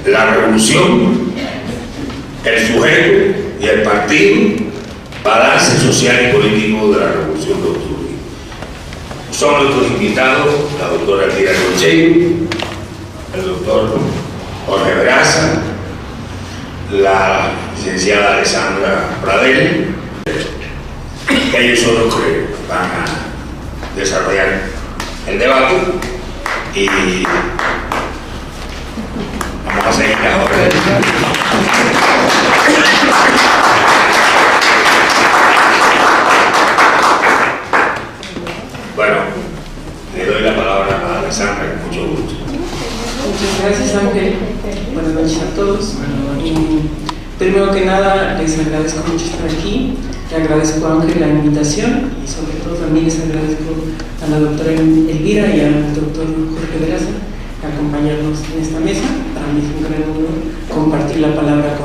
la revolución, el sujeto y el partido, balance social y político de la Revolución de Octubre. Son nuestros invitados la doctora Elvira Concheiro, el doctor Jorge Veraza, la licenciada Alessandra Pradell. Ellos son los que van a desarrollar el debate y vamos a seguir ahora. Bueno, le doy la palabra a Alessandra, con mucho gusto. Muchas gracias, Ángel. Buenas noches a todos. Primero que nada, les agradezco mucho estar aquí. Le agradezco a Ángel la invitación y sobre todo también les agradezco a la doctora Elvira y al doctor Jorge Veraza acompañarnos en esta mesa. Para mí es un gran honor compartir la palabra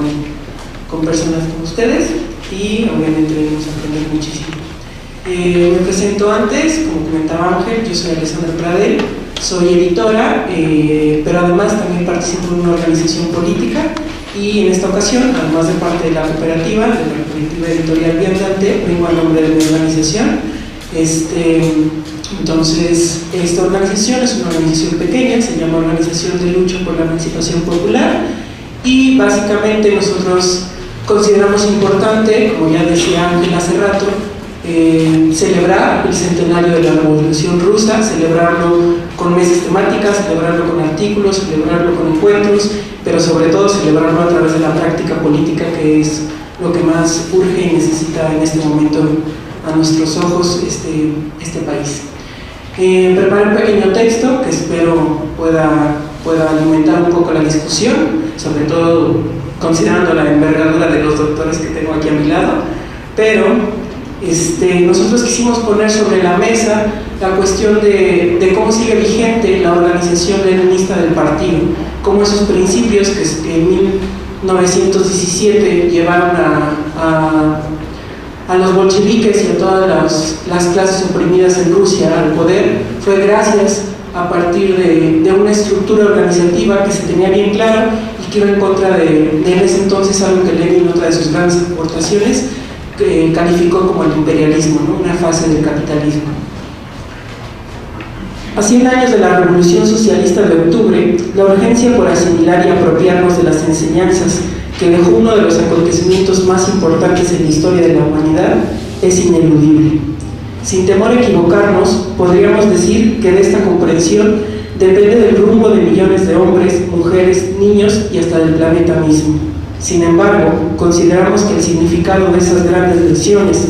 con personas como ustedes y obviamente venimos a aprender muchísimo. Me presento antes, como comentaba Ángel, yo soy Alessandra Pradell, soy editora, pero además también participo en una organización política y en esta ocasión, además de parte de la cooperativa editorial Viandante, vengo a nombre de mi organización. Entonces, esta organización es una organización pequeña, se llama Organización de Lucha por la Emancipación Popular y básicamente nosotros consideramos importante, como ya decía Ángel hace rato, celebrar el centenario de la Revolución Rusa, celebrarlo con mesas temáticas, celebrarlo con artículos, celebrarlo con encuentros, pero sobre todo celebrarlo a través de la práctica política, que es lo que más urge y necesita en este momento a nuestros ojos este país. Preparé un pequeño texto que espero pueda alimentar un poco la discusión, sobre todo considerando la envergadura de los doctores que tengo aquí a mi lado, pero nosotros quisimos poner sobre la mesa la cuestión de cómo sigue vigente la organización leninista del partido, cómo esos principios que en 1917 llevaron a los bolcheviques y a todas las clases oprimidas en Rusia al poder, fue gracias a partir de una estructura organizativa que se tenía bien claro y que iba en contra de en ese entonces algo que Lenin, otra de sus grandes aportaciones, calificó como el imperialismo, ¿no? Una fase del capitalismo. A 100 años de la Revolución Socialista de Octubre, la urgencia por asimilar y apropiarnos de las enseñanzas que dejó uno de los acontecimientos más importantes en la historia de la humanidad es ineludible. Sin temor a equivocarnos, podríamos decir que de esta comprensión depende del rumbo de millones de hombres, mujeres, niños y hasta del planeta mismo. Sin embargo, consideramos que el significado de esas grandes lecciones,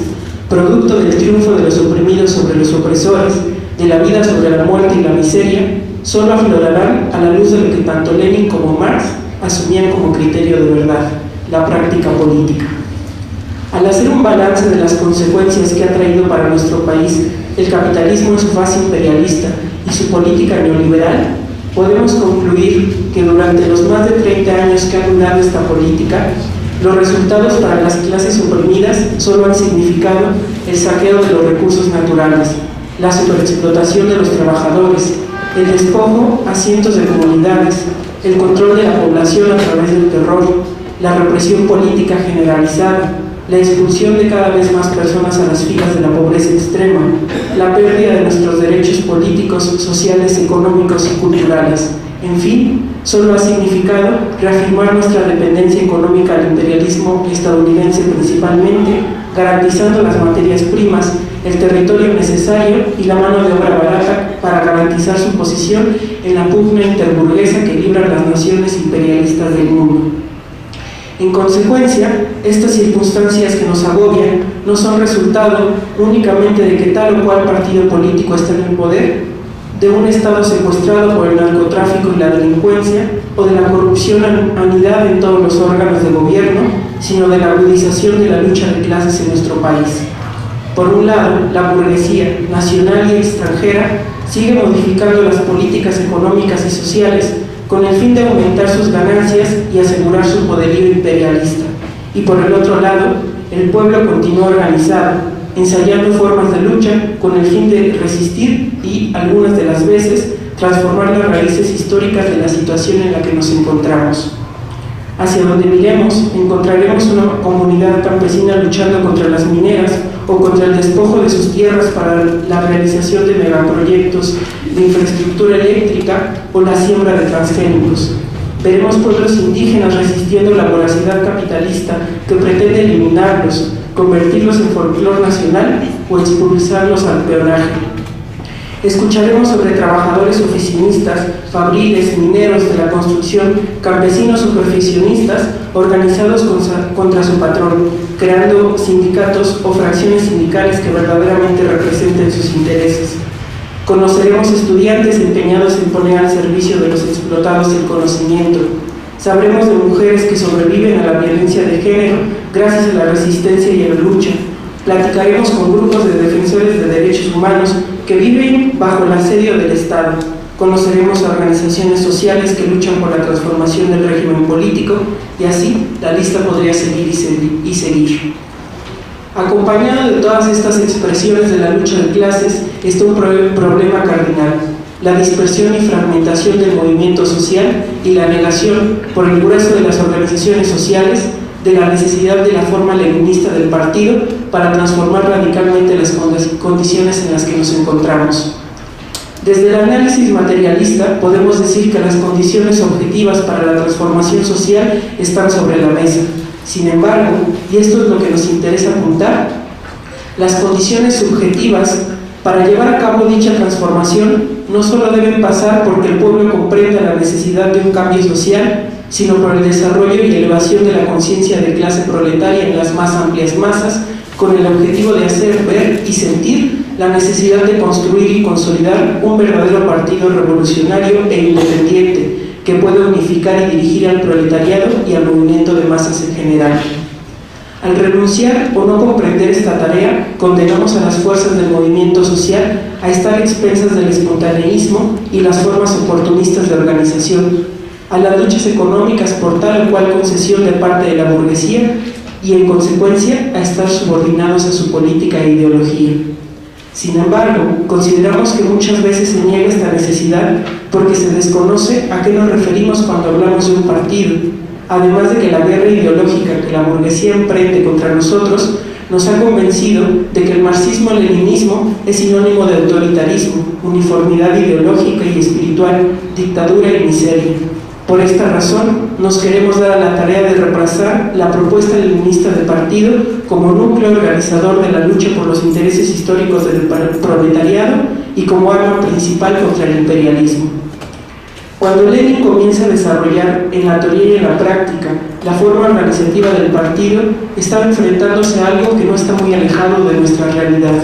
producto del triunfo de los oprimidos sobre los opresores, de la vida sobre la muerte y la miseria, solo aflorarán a la luz de lo que tanto Lenin como Marx asumían como criterio de verdad, la práctica política. Al hacer un balance de las consecuencias que ha traído para nuestro país el capitalismo en su fase imperialista y su política neoliberal, podemos concluir que durante los más de 30 años que ha durado esta política, los resultados para las clases oprimidas solo han significado el saqueo de los recursos naturales, la superexplotación de los trabajadores, el despojo a cientos de comunidades, el control de la población a través del terror, la represión política generalizada, la expulsión de cada vez más personas a las filas de la pobreza extrema, la pérdida de nuestros derechos políticos, sociales, económicos y culturales. En fin, solo ha significado reafirmar nuestra dependencia económica al imperialismo estadounidense principalmente, garantizando las materias primas, el territorio necesario y la mano de obra barata para garantizar su posición en la pugna interburguesa que libran las naciones imperialistas del mundo. En consecuencia, estas circunstancias que nos agobian no son resultado únicamente de que tal o cual partido político está en el poder, de un Estado secuestrado por el narcotráfico y la delincuencia, o de la corrupción anidada en todos los órganos de gobierno, sino de la agudización de la lucha de clases en nuestro país. Por un lado, la burguesía, nacional y extranjera, sigue modificando las políticas económicas y sociales con el fin de aumentar sus ganancias y asegurar su poderío imperialista. Y por el otro lado, el pueblo continúa organizado, ensayando formas de lucha con el fin de resistir y, algunas de las veces, transformar las raíces históricas de la situación en la que nos encontramos. Hacia donde miremos, encontraremos una comunidad campesina luchando contra las mineras o contra el despojo de sus tierras para la realización de megaproyectos de infraestructura eléctrica o la siembra de transgénicos. Veremos pueblos indígenas resistiendo la voracidad capitalista que pretende eliminarlos, convertirlos en folclore nacional o expulsarlos al peonaje. Escucharemos sobre trabajadores oficinistas, fabriles, mineros de la construcción, campesinos o profesionistas organizados contra su patrón, creando sindicatos o fracciones sindicales que verdaderamente representen sus intereses. Conoceremos estudiantes empeñados en poner al servicio de los explotados el conocimiento. Sabremos de mujeres que sobreviven a la violencia de género gracias a la resistencia y a la lucha. Platicaremos con grupos de defensores de derechos humanos que viven bajo el asedio del Estado. Conoceremos a organizaciones sociales que luchan por la transformación del régimen político y así la lista podría seguir y seguir. Acompañado de todas estas expresiones de la lucha de clases está un problema cardinal: la dispersión y fragmentación del movimiento social y la negación por el grueso de las organizaciones sociales de la necesidad de la forma leninista del partido para transformar radicalmente las condiciones en las que nos encontramos. Desde el análisis materialista podemos decir que las condiciones objetivas para la transformación social están sobre la mesa. Sin embargo, y esto es lo que nos interesa apuntar, las condiciones subjetivas para llevar a cabo dicha transformación no solo deben pasar porque el pueblo comprenda la necesidad de un cambio social, sino por el desarrollo y elevación de la conciencia de clase proletaria en las más amplias masas, con el objetivo de hacer ver y sentir la necesidad de construir y consolidar un verdadero partido revolucionario e independiente que pueda unificar y dirigir al proletariado y al movimiento de masas en general. Al renunciar o no comprender esta tarea, condenamos a las fuerzas del movimiento social a estar a expensas del espontaneísmo y las formas oportunistas de organización, a las luchas económicas por tal o cual concesión de parte de la burguesía y, en consecuencia, a estar subordinados a su política e ideología. Sin embargo, consideramos que muchas veces se niega esta necesidad porque se desconoce a qué nos referimos cuando hablamos de un partido, además de que la guerra ideológica que la burguesía emprende contra nosotros nos ha convencido de que el marxismo-leninismo es sinónimo de autoritarismo, uniformidad ideológica y espiritual, dictadura y miseria. Por esta razón, nos queremos dar a la tarea de reemplazar la propuesta leninista del partido como núcleo organizador de la lucha por los intereses históricos del proletariado y como arma principal contra el imperialismo. Cuando Lenin comienza a desarrollar en la teoría y en la práctica la forma organizativa del partido, estaba enfrentándose a algo que no está muy alejado de nuestra realidad.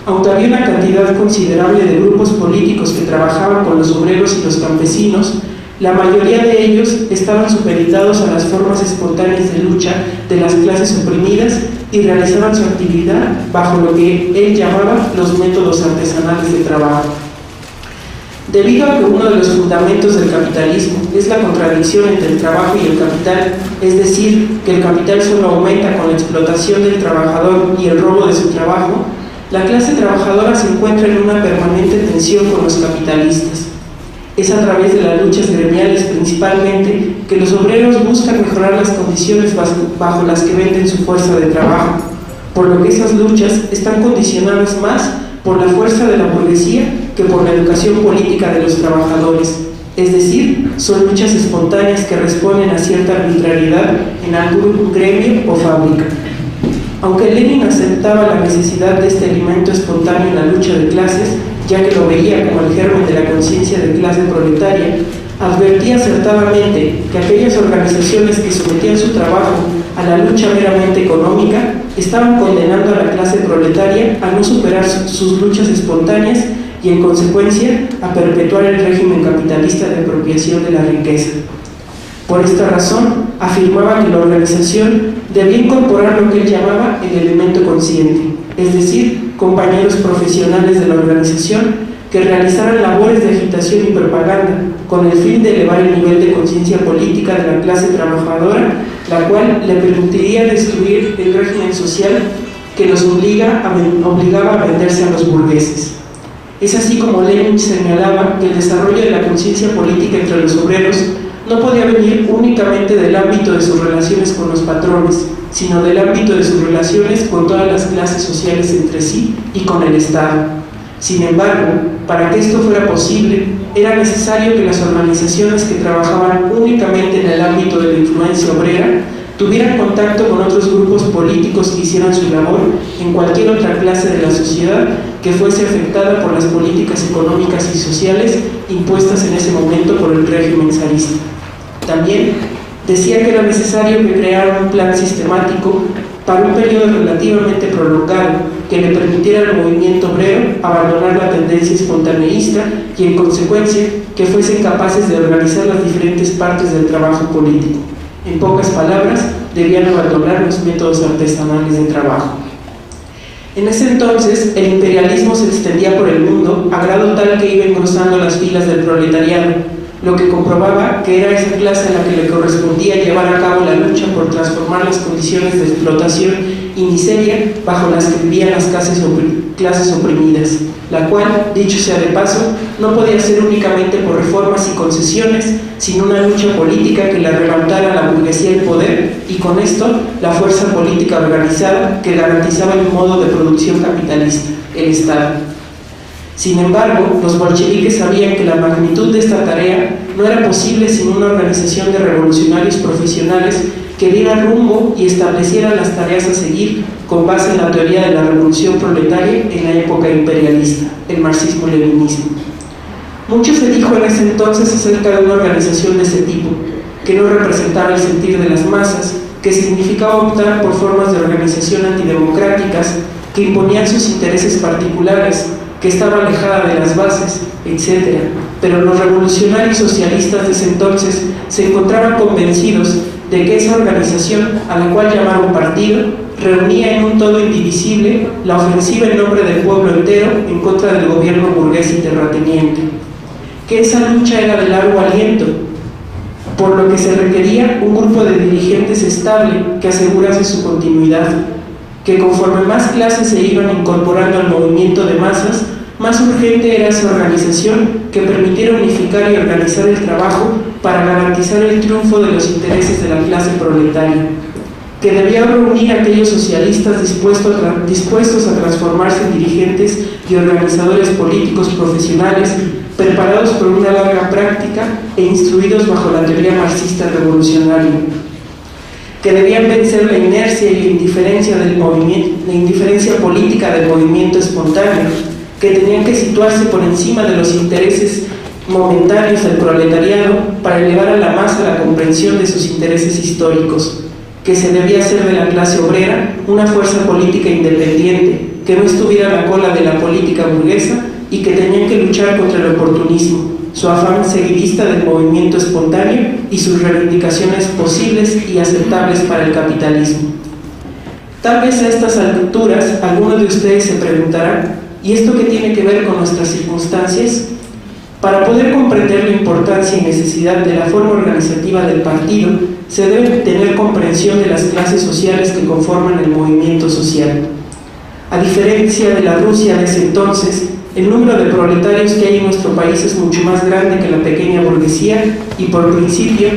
Aunque había una cantidad considerable de grupos políticos que trabajaban con los obreros y los campesinos, la mayoría de ellos estaban supeditados a las formas espontáneas de lucha de las clases oprimidas y realizaban su actividad bajo lo que él llamaba los métodos artesanales de trabajo. Debido a que uno de los fundamentos del capitalismo es la contradicción entre el trabajo y el capital, es decir, que el capital solo aumenta con la explotación del trabajador y el robo de su trabajo, la clase trabajadora se encuentra en una permanente tensión con los capitalistas. Es a través de las luchas gremiales principalmente que los obreros buscan mejorar las condiciones bajo las que venden su fuerza de trabajo, por lo que esas luchas están condicionadas más por la fuerza de la burguesía que por la educación política de los trabajadores, es decir, son luchas espontáneas que responden a cierta arbitrariedad en algún gremio o fábrica. Aunque Lenin aceptaba la necesidad de este alimento espontáneo en la lucha de clases, ya que lo veía como el germen de la conciencia de clase proletaria, advertía acertadamente que aquellas organizaciones que sometían su trabajo a la lucha meramente económica estaban condenando a la clase proletaria a no superar sus luchas espontáneas y, en consecuencia, a perpetuar el régimen capitalista de apropiación de la riqueza. Por esta razón, afirmaba que la organización debía incorporar lo que él llamaba el elemento consciente, es decir, compañeros profesionales de la organización que realizaran labores de agitación y propaganda con el fin de elevar el nivel de conciencia política de la clase trabajadora, la cual le permitiría destruir el régimen social que los obligaba a venderse a los burgueses. Es así como Lenin señalaba que el desarrollo de la conciencia política entre los obreros no podía venir únicamente del ámbito de sus relaciones con los patrones, sino del ámbito de sus relaciones con todas las clases sociales entre sí y con el Estado. Sin embargo, para que esto fuera posible, era necesario que las organizaciones que trabajaban únicamente en el ámbito de la influencia obrera tuvieran contacto con otros grupos políticos que hicieran su labor en cualquier otra clase de la sociedad que fuese afectada por las políticas económicas y sociales impuestas en ese momento por el régimen zarista. También decía que era necesario que crearan un plan sistemático para un periodo relativamente prolongado que le permitiera al movimiento obrero abandonar la tendencia espontaneísta y, en consecuencia, que fuesen capaces de organizar las diferentes partes del trabajo político. En pocas palabras, debían abandonar los métodos artesanales de trabajo. En ese entonces, el imperialismo se extendía por el mundo a grado tal que iba engrosando las filas del proletariado, lo que comprobaba que era esa clase a la que le correspondía llevar a cabo la lucha por transformar las condiciones de explotación y miseria bajo las que vivían las clases oprimidas, la cual, dicho sea de paso, no podía ser únicamente por reformas y concesiones, sino una lucha política que le arrebatara a la burguesía el poder y con esto la fuerza política organizada que garantizaba el modo de producción capitalista, el Estado. Sin embargo, los bolcheviques sabían que la magnitud de esta tarea no era posible sin una organización de revolucionarios profesionales que diera rumbo y estableciera las tareas a seguir con base en la teoría de la revolución proletaria en la época imperialista, el marxismo-leninismo. Mucho se dijo en ese entonces acerca de una organización de ese tipo, que no representaba el sentir de las masas, que significaba optar por formas de organización antidemocráticas que imponían sus intereses particulares, que estaba alejada de las bases, etc. Pero los revolucionarios socialistas de ese entonces se encontraban convencidos de que esa organización, a la cual llamaron partido, reunía en un todo indivisible la ofensiva en nombre del pueblo entero en contra del gobierno burgués y terrateniente, que esa lucha era de largo aliento, por lo que se requería un grupo de dirigentes estable que asegurase su continuidad, que conforme más clases se iban incorporando al movimiento de masas, más urgente era esa organización que permitiera unificar y organizar el trabajo para garantizar el triunfo de los intereses de la clase proletaria, que debía reunir a aquellos socialistas dispuestos a transformarse en dirigentes y organizadores políticos profesionales, preparados por una larga práctica e instruidos bajo la teoría marxista revolucionaria, que debían vencer la inercia y la indiferencia del movimiento, la indiferencia política del movimiento espontáneo, que tenían que situarse por encima de los intereses momentáneos del proletariado para elevar a la masa la comprensión de sus intereses históricos, que se debía hacer de la clase obrera una fuerza política independiente, que no estuviera a la cola de la política burguesa y que tenían que luchar contra el oportunismo, su afán seguidista del movimiento espontáneo y sus reivindicaciones posibles y aceptables para el capitalismo. Tal vez a estas alturas algunos de ustedes se preguntarán: ¿y esto qué tiene que ver con nuestras circunstancias? Para poder comprender la importancia y necesidad de la forma organizativa del partido, se debe tener comprensión de las clases sociales que conforman el movimiento social. A diferencia de la Rusia de ese entonces, el número de proletarios que hay en nuestro país es mucho más grande que la pequeña burguesía y, por principio,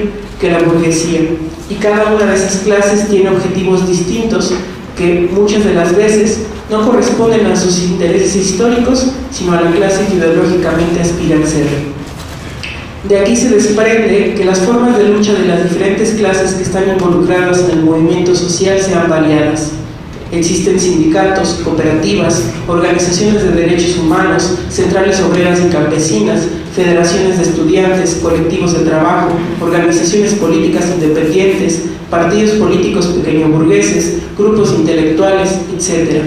que la burguesía. Y cada una de esas clases tiene objetivos distintos que muchas de las veces no corresponden a sus intereses históricos, sino a la clase que ideológicamente aspiran a ser. De aquí se desprende que las formas de lucha de las diferentes clases que están involucradas en el movimiento social sean variadas. Existen sindicatos, cooperativas, organizaciones de derechos humanos, centrales obreras y campesinas, federaciones de estudiantes, colectivos de trabajo, organizaciones políticas independientes, partidos políticos pequeñoburgueses, grupos intelectuales, etc.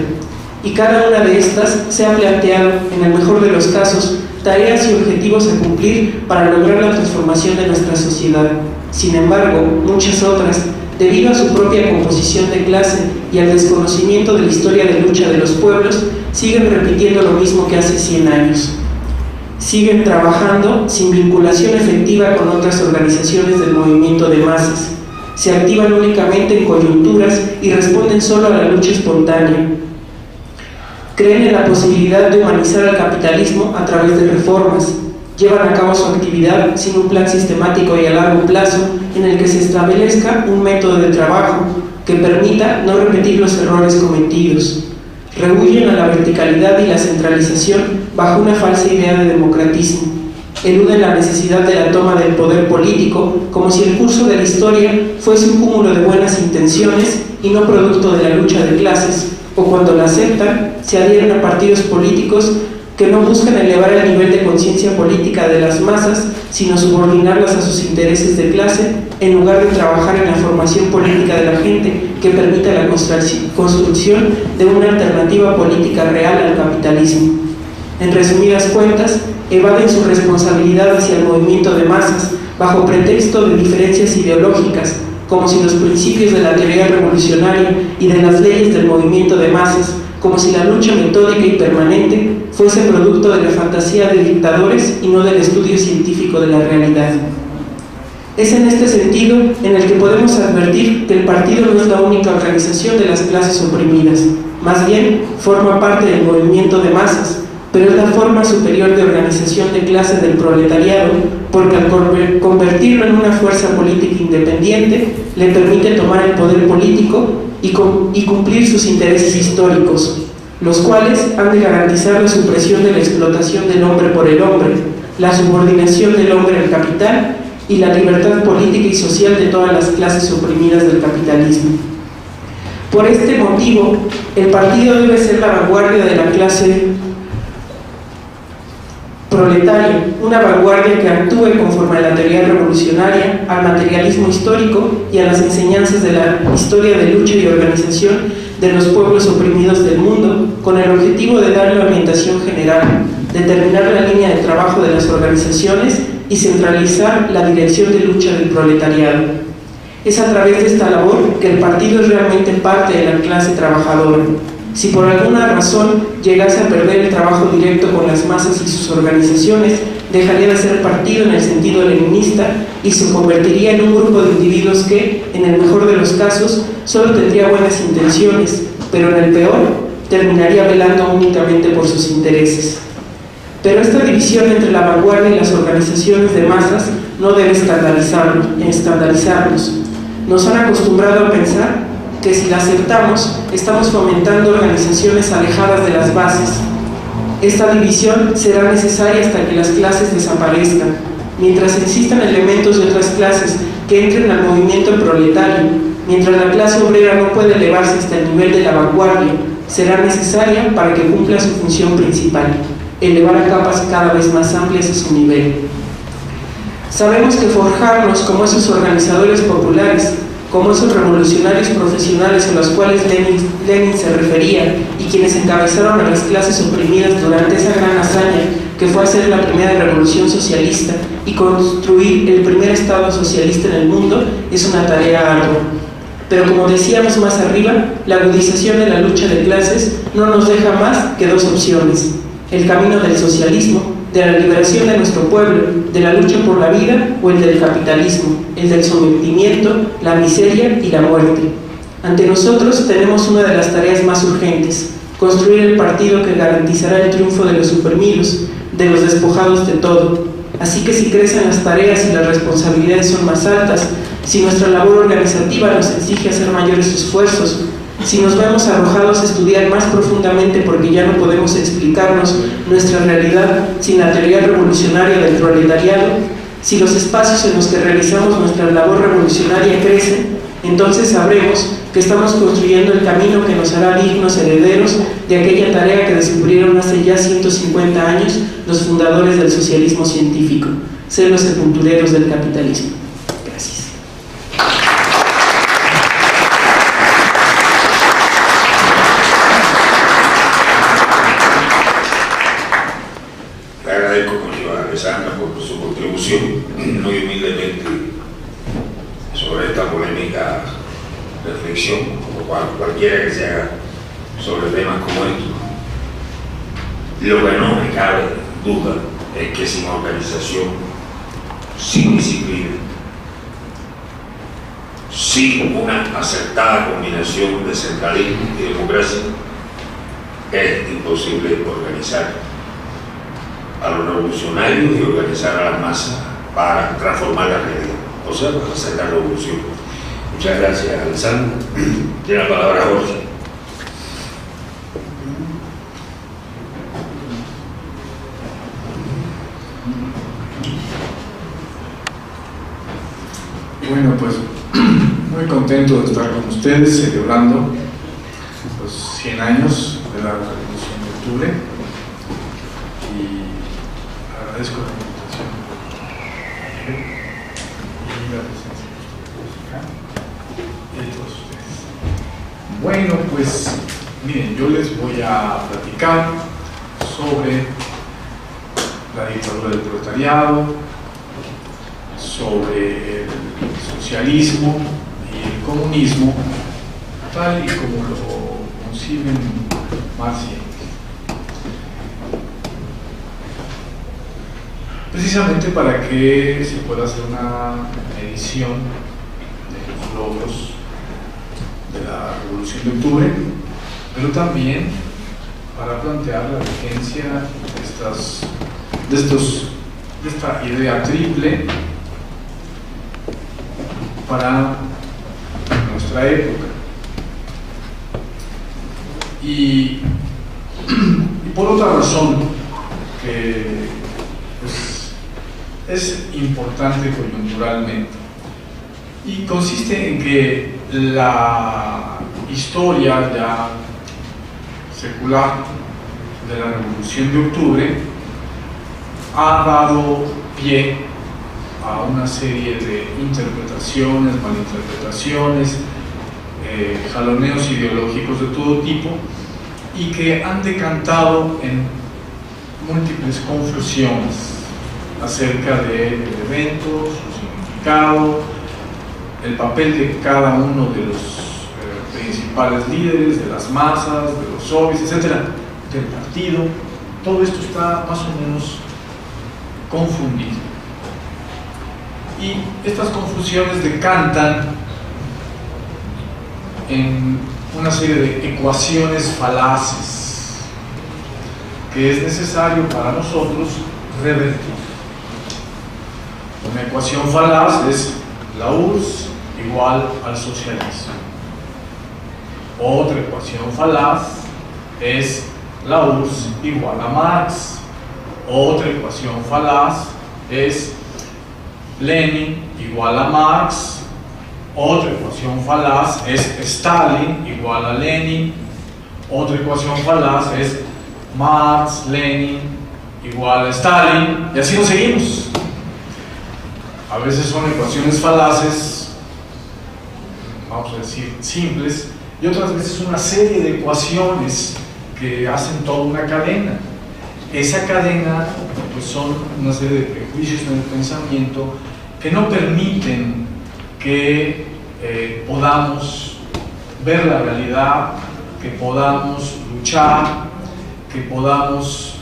Y cada una de estas se ha planteado, en el mejor de los casos, tareas y objetivos a cumplir para lograr la transformación de nuestra sociedad. Sin embargo, muchas otras, debido a su propia composición de clase y al desconocimiento de la historia de lucha de los pueblos, siguen repitiendo lo mismo que hace 100 años. Siguen trabajando sin vinculación efectiva con otras organizaciones del movimiento de masas. Se activan únicamente en coyunturas y responden solo a la lucha espontánea. Creen en la posibilidad de humanizar al capitalismo a través de reformas. Llevan a cabo su actividad sin un plan sistemático y a largo plazo en el que se establezca un método de trabajo que permita no repetir los errores cometidos. Rehuyen a la verticalidad y la centralización bajo una falsa idea de democratismo. Eluden la necesidad de la toma del poder político como si el curso de la historia fuese un cúmulo de buenas intenciones y no producto de la lucha de clases, o cuando la aceptan, se adhieren a partidos políticos que no buscan elevar el nivel de conciencia política de las masas, sino subordinarlas a sus intereses de clase, en lugar de trabajar en la formación política de la gente que permita la construcción de una alternativa política real al capitalismo. En resumidas cuentas, evaden su responsabilidad hacia el movimiento de masas bajo pretexto de diferencias ideológicas, como si los principios de la teoría revolucionaria y de las leyes del movimiento de masas, como si la lucha metódica y permanente fuese producto de la fantasía de dictadores y no del estudio científico de la realidad. Es en este sentido en el que podemos advertir que el partido no es la única organización de las clases oprimidas, más bien forma parte del movimiento de masas, pero es la forma superior de organización de clase del proletariado, porque al convertirlo en una fuerza política independiente, le permite tomar el poder político y cumplir sus intereses históricos, los cuales han de garantizar la supresión de la explotación del hombre por el hombre, la subordinación del hombre al capital y la libertad política y social de todas las clases oprimidas del capitalismo. Por este motivo, el partido debe ser la vanguardia de la clase proletaria, una vanguardia que actúe conforme a la teoría revolucionaria, al materialismo histórico y a las enseñanzas de la historia de lucha y organización de los pueblos oprimidos del mundo, con el objetivo de darle orientación general, determinar la línea de trabajo de las organizaciones y centralizar la dirección de lucha del proletariado. Es a través de esta labor que el partido es realmente parte de la clase trabajadora. Si por alguna razón llegase a perder el trabajo directo con las masas y sus organizaciones, dejaría de ser partido en el sentido leninista y se convertiría en un grupo de individuos que, en el mejor de los casos, solo tendría buenas intenciones, pero en el peor, terminaría velando únicamente por sus intereses. Pero esta división entre la vanguardia y las organizaciones de masas no debe escandalizarnos. Nos han acostumbrado a pensar que si la aceptamos, estamos fomentando organizaciones alejadas de las bases. Esta división será necesaria hasta que las clases desaparezcan. Mientras existan elementos de otras clases que entren al movimiento proletario, mientras la clase obrera no puede elevarse hasta el nivel de la vanguardia, será necesaria para que cumpla su función principal, elevar a capas cada vez más amplias a su nivel. Sabemos que forjarnos como esos organizadores populares, como esos revolucionarios profesionales a los cuales Lenin se refería y quienes encabezaron a las clases oprimidas durante esa gran hazaña que fue hacer la primera revolución socialista y construir el primer estado socialista en el mundo, es una tarea ardua. Pero como decíamos más arriba, la agudización de la lucha de clases no nos deja más que dos opciones: el camino del socialismo, de la liberación de nuestro pueblo, de la lucha por la vida, o el del capitalismo, el del sometimiento, la miseria y la muerte. Ante nosotros tenemos una de las tareas más urgentes: construir el partido que garantizará el triunfo de los oprimidos, de los despojados de todo. Así que si crecen las tareas y las responsabilidades son más altas, si nuestra labor organizativa nos exige hacer mayores esfuerzos, si nos vemos arrojados a estudiar más profundamente porque ya no podemos explicarnos nuestra realidad sin la teoría revolucionaria del proletariado, si los espacios en los que realizamos nuestra labor revolucionaria crecen, entonces sabremos que estamos construyendo el camino que nos hará dignos herederos de aquella tarea que descubrieron hace ya 150 años los fundadores del socialismo científico, ser los sepultureros del capitalismo. Gracias. Le agradezco mucho a Alessandra por su contribución muy humildemente sobre esta polémica reflexión, como cualquiera que se haga sobre temas como estos. Lo que no me cabe duda es que sin organización, sin disciplina, sin una acertada combinación de centralismo y democracia, es imposible organizar a los revolucionarios y organizar a la masa para transformar la realidad, o sea, para hacer la revolución. Muchas gracias, Alessandro. Tiene la palabra Jorge. Bueno, pues muy contento de estar con ustedes celebrando los 100 años de la Revolución de Octubre y agradezco la invitación y la presencia de todos ustedes. Bueno, pues miren, yo les voy a platicar sobre la dictadura del proletariado, sobre el socialismo y el comunismo, tal y como lo conciben Marx y Engels. Precisamente para que se pueda hacer una medición de los logros de la Revolución de Octubre, pero también para plantear la vigencia de esta idea triple para nuestra época. Y por otra razón que pues, es importante coyunturalmente, y consiste en que la historia ya secular de la Revolución de Octubre ha dado pie a una serie de interpretaciones, malinterpretaciones, jaloneos ideológicos de todo tipo, y que han decantado en múltiples confusiones acerca del evento, su significado, el papel de cada uno de los principales líderes, de las masas, de los soviets, etcétera, del partido. Todo esto está más o menos confundido. Y estas confusiones decantan en una serie de ecuaciones falaces que es necesario para nosotros revertir. Una ecuación falaz es la URSS igual al socialismo. Otra ecuación falaz es la URSS igual a Marx. Otra ecuación falaz es Lenin igual a Marx. Otra ecuación falaz es Stalin igual a Lenin. Otra ecuación falaz es Marx, Lenin igual a Stalin, y así nos seguimos. A veces son ecuaciones falaces, vamos a decir simples, y otras veces una serie de ecuaciones que hacen toda una cadena. Esa cadena pues son una serie de prejuicios en el pensamiento que no permiten que podamos ver la realidad, que podamos luchar, que podamos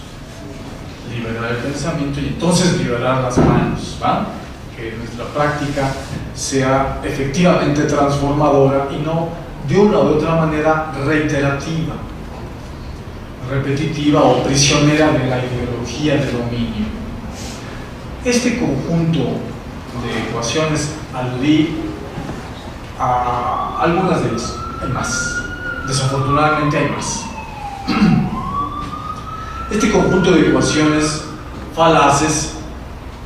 liberar el pensamiento y entonces liberar las manos, ¿va? Que nuestra práctica sea efectivamente transformadora y no de una u otra manera reiterativa, repetitiva o prisionera de la ideología de dominio. Este conjunto de ecuaciones, aludí a algunas de ellas, hay más, desafortunadamente hay más. Este conjunto de ecuaciones falaces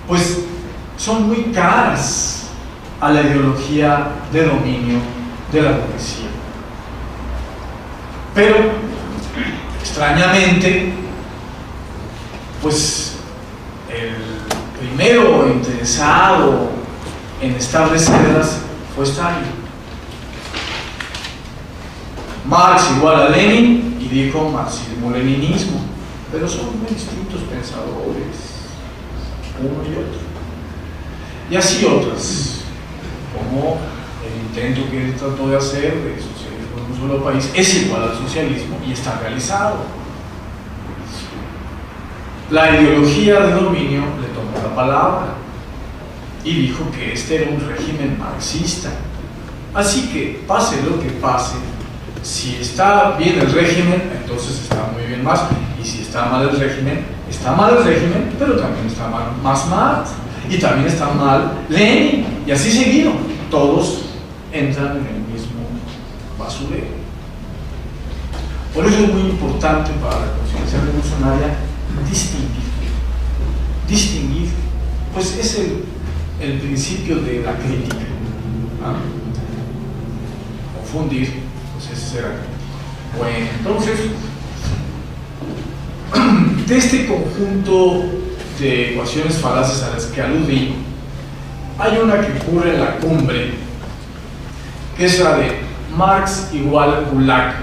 pues son muy caras a la ideología de dominio de la burguesía, pero extrañamente pues el primero interesado en establecerlas fue Stalin. Marx igual a Lenin y dijo marxismo-leninismo, pero son muy distintos pensadores, uno y otro. Y así otras, como el intento que él trató de hacer de socialismo en un solo país es igual al socialismo y está realizado. La ideología de dominio le tomó la palabra y dijo que este era un régimen marxista. Así que, pase lo que pase, si está bien el régimen, entonces está muy bien Marx, y si está mal el régimen, está mal el régimen, pero también está mal más Marx, y también está mal Lenin, y así seguido. Todos entran en el mismo basurero. Por eso es muy importante para la conciencia revolucionaria distinguir, pues es el principio de la crítica, ¿no? Confundir, pues es ser crítico. Bueno, entonces, de este conjunto de ecuaciones falaces a las que aludí, hay una que ocurre en la cumbre, que es la de Marx igual Gulag,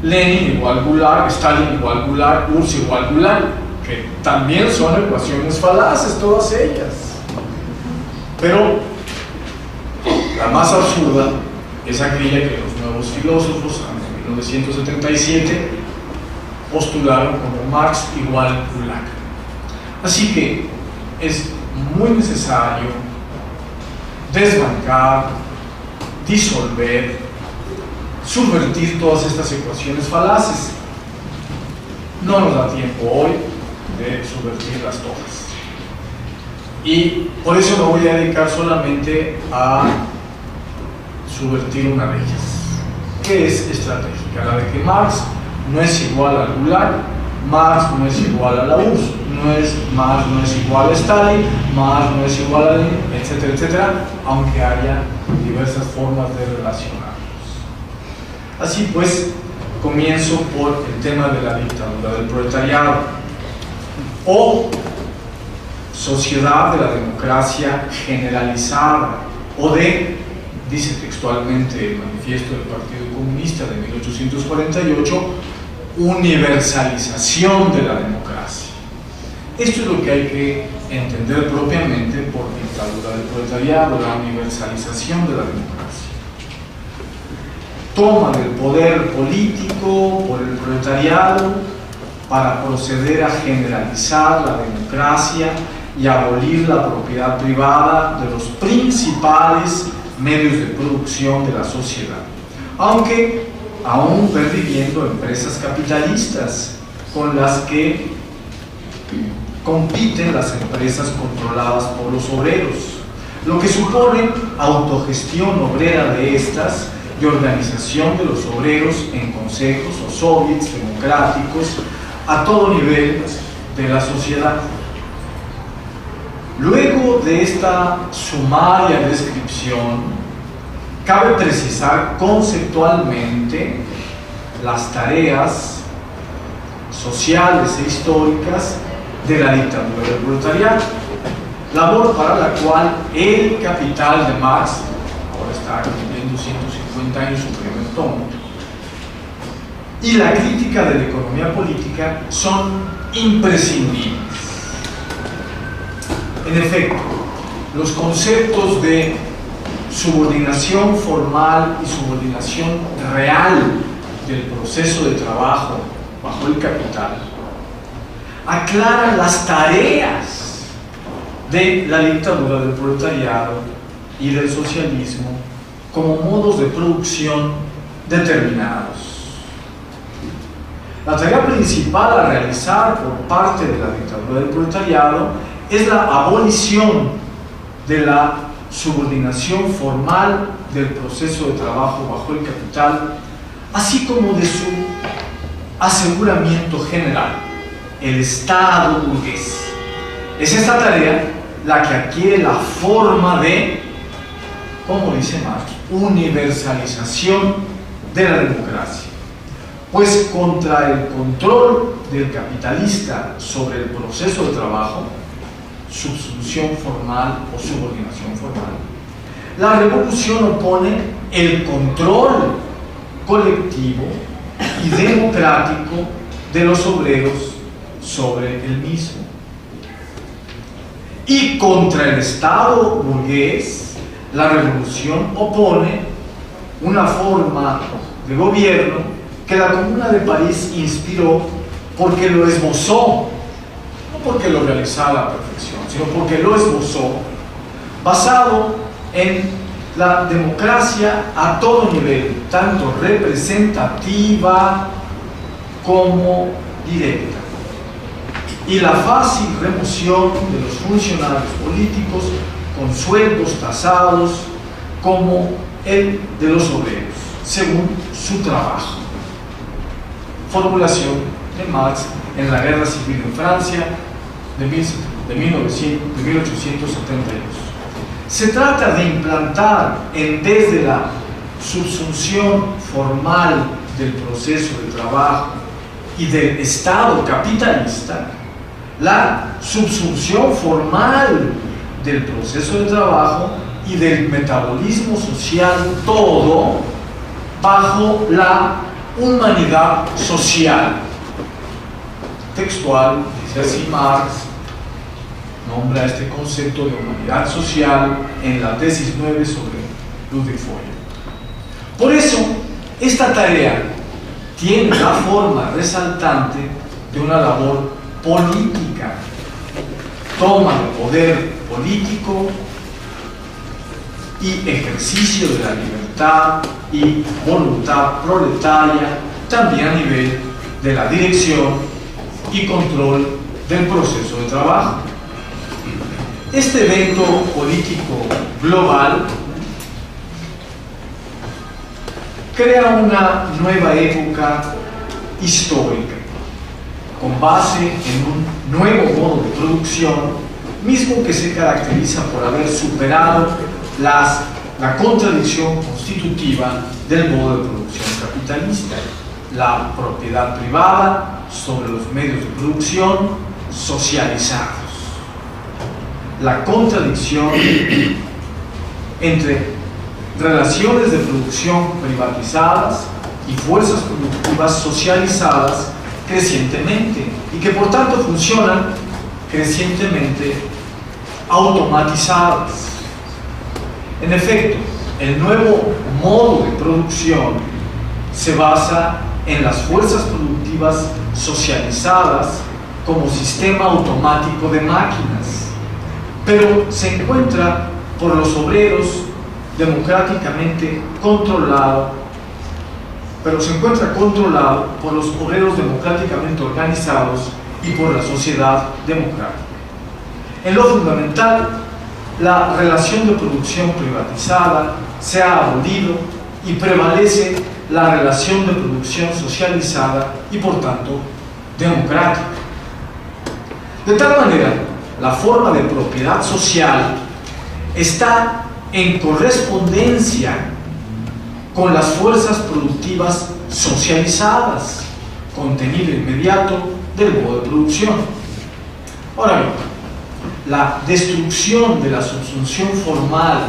Lenin igual Gulag, Stalin igual Gulag, URSS igual Gulag, que también son ecuaciones falaces, todas ellas. Pero la más absurda es aquella que los nuevos filósofos, en 1977, postularon como Marx igual Gulag. Así que es muy necesario desbancar, disolver, subvertir todas estas ecuaciones falaces. No nos da tiempo hoy de subvertirlas todas. Y por eso me voy a dedicar solamente a subvertir una de ellas, que es estratégica, la de que Marx no es igual al Gulag, Marx no es igual a la URSS, Marx no es igual a Stalin, Marx no es igual a Lenin, etcétera, etcétera, aunque haya diversas formas de relacionarlos. Así pues, comienzo por el tema de la dictadura del proletariado, o sociedad de la democracia generalizada, o de, dice textualmente el manifiesto del Partido Comunista de 1848, universalización de la democracia. Esto es lo que hay que entender propiamente por dictadura del proletariado, la universalización de la democracia. Toma del poder político por el proletariado para proceder a generalizar la democracia y abolir la propiedad privada de los principales medios de producción de la sociedad, aunque aún perviviendo empresas capitalistas con las que compiten las empresas controladas por los obreros, lo que supone autogestión obrera de estas y organización de los obreros en consejos o soviets democráticos a todo nivel de la sociedad. Luego de esta sumaria descripción, cabe precisar conceptualmente las tareas sociales e históricas de la dictadura del proletariado, labor para la cual el Capital de Marx, ahora está cumpliendo 150 años su primer tomo, y la crítica de la economía política son imprescindibles. En efecto, los conceptos de subordinación formal y subordinación real del proceso de trabajo bajo el capital aclaran las tareas de la dictadura del proletariado y del socialismo como modos de producción determinados. La tarea principal a realizar por parte de la dictadura del proletariado es la abolición de la subordinación formal del proceso de trabajo bajo el capital, así como de su aseguramiento general, el Estado burgués. Es esta tarea la que adquiere la forma de, como dice Marx, universalización de la democracia, pues contra el control del capitalista sobre el proceso de trabajo, substitución formal o subordinación formal, la revolución opone el control colectivo y democrático de los obreros sobre el mismo. Y contra el Estado burgués, la revolución opone una forma de gobierno que la Comuna de París inspiró porque lo esbozó, no porque lo realizara a la perfección, sino porque lo esbozó, basado en la democracia a todo nivel, tanto representativa como directa, y la fácil remoción de los funcionarios políticos con sueldos tasados como el de los obreros, según su trabajo. Formulación de Marx en la Guerra Civil en Francia de 1872. Se trata de implantar, en vez de la subsunción formal del proceso de trabajo y del Estado capitalista, la subsunción formal del proceso de trabajo y del metabolismo social, todo bajo la humanidad social. Textual, dice así Marx, nombra este concepto de humanidad social en la tesis 9 sobre Ludwig Feuer. Por eso, esta tarea tiene la forma resaltante de una labor política, toma de poder político y ejercicio de la libertad y voluntad proletaria, también a nivel de la dirección y control del proceso de trabajo. Este evento político global crea una nueva época histórica con base en un nuevo modo de producción, mismo que se caracteriza por haber superado la contradicción constitutiva del modo de producción capitalista, la propiedad privada sobre los medios de producción socializados, la contradicción entre relaciones de producción privatizadas y fuerzas productivas socializadas crecientemente y que por tanto funcionan crecientemente automatizadas. En efecto, el nuevo modo de producción se basa en las fuerzas productivas socializadas como sistema automático de máquinas, pero se encuentra por los obreros democráticamente controlado, por los obreros democráticamente organizados y por la sociedad democrática. En lo fundamental, la relación de producción privatizada se ha abolido y prevalece la relación de producción socializada y por tanto democrática. De tal manera, la forma de propiedad social está en correspondencia con las fuerzas productivas socializadas, contenido inmediato del modo de producción. Ahora bien, la destrucción de la subsunción formal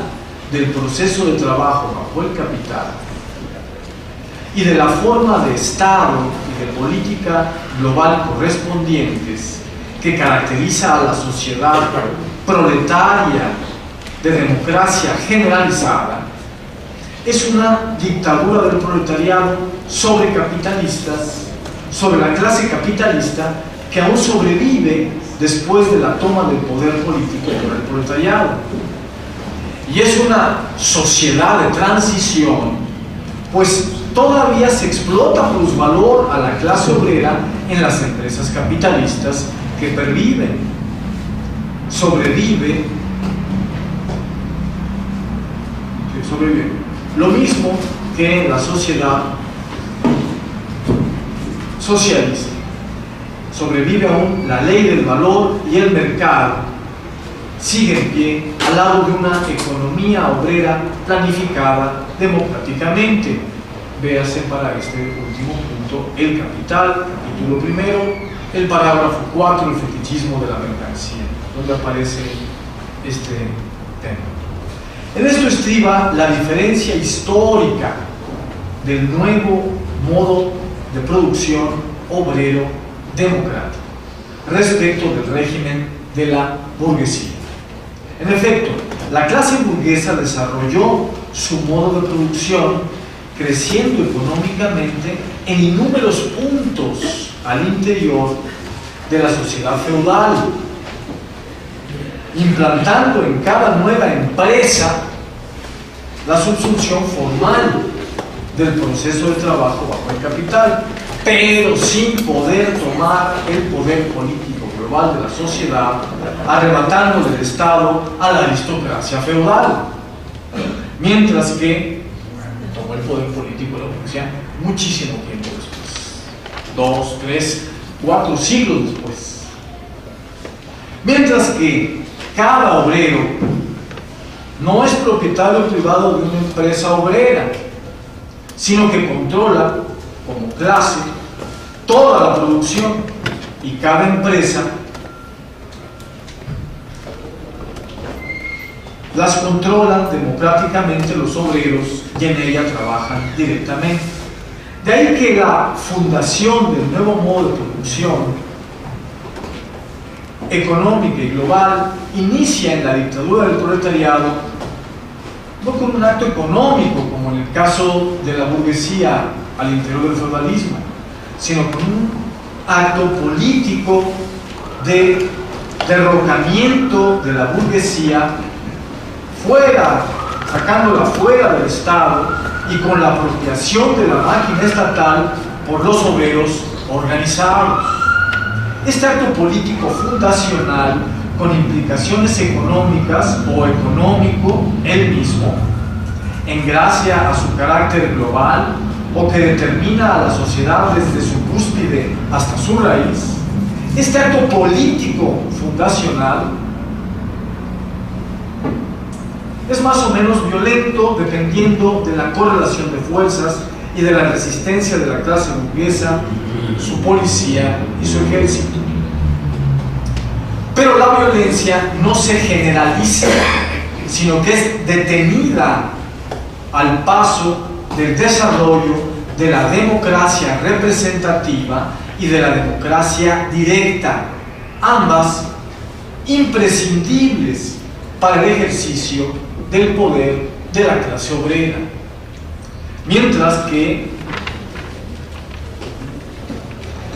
del proceso de trabajo bajo el capital y de la forma de Estado y de política global correspondientes que caracteriza a la sociedad proletaria de democracia generalizada es una dictadura del proletariado sobre capitalistas, sobre la clase capitalista que aún sobrevive después de la toma del poder político por el proletariado. Y es una sociedad de transición, pues todavía se explota plusvalor a la clase obrera en las empresas capitalistas que perviven. Sobrevive. Lo mismo que en la sociedad socialista. Sobrevive aún la ley del valor y el mercado sigue en pie al lado de una economía obrera planificada democráticamente. Véase para este último punto el Capital, capítulo primero, el parágrafo 4, el fetichismo de la mercancía, donde aparece este tema. En esto estriba la diferencia histórica del nuevo modo de producción obrero democrático respecto del régimen de la burguesía. En efecto, la clase burguesa desarrolló su modo de producción creciendo económicamente en innúmeros puntos al interior de la sociedad feudal, implantando en cada nueva empresa la subsunción formal del proceso de trabajo bajo el capital, pero sin poder tomar el poder político global de la sociedad, arrebatando del Estado a la aristocracia feudal, mientras que tomó el poder político de la burguesía muchísimo tiempo después, 2, 3, 4 siglos después. Mientras que cada obrero no es propietario privado de una empresa obrera, sino que controla como clase toda la producción, y cada empresa las controlan democráticamente los obreros y en ella trabajan directamente. De ahí que la fundación del nuevo modo de producción económica y global inicia en la dictadura del proletariado, no con un acto económico como en el caso de la burguesía al interior del feudalismo, sino con un acto político de derrocamiento de la burguesía fuera, sacándola fuera del Estado y con la apropiación de la máquina estatal por los obreros organizados. Este acto político fundacional, con implicaciones económicas o económico él mismo, en gracia a su carácter global o que determina a la sociedad desde su cúspide hasta su raíz, este acto político fundacional es más o menos violento dependiendo de la correlación de fuerzas y de la resistencia de la clase burguesa, su policía y su ejército. Pero la violencia no se generaliza, sino que es detenida al paso del desarrollo de la democracia representativa y de la democracia directa, ambas imprescindibles para el ejercicio del poder de la clase obrera. Mientras que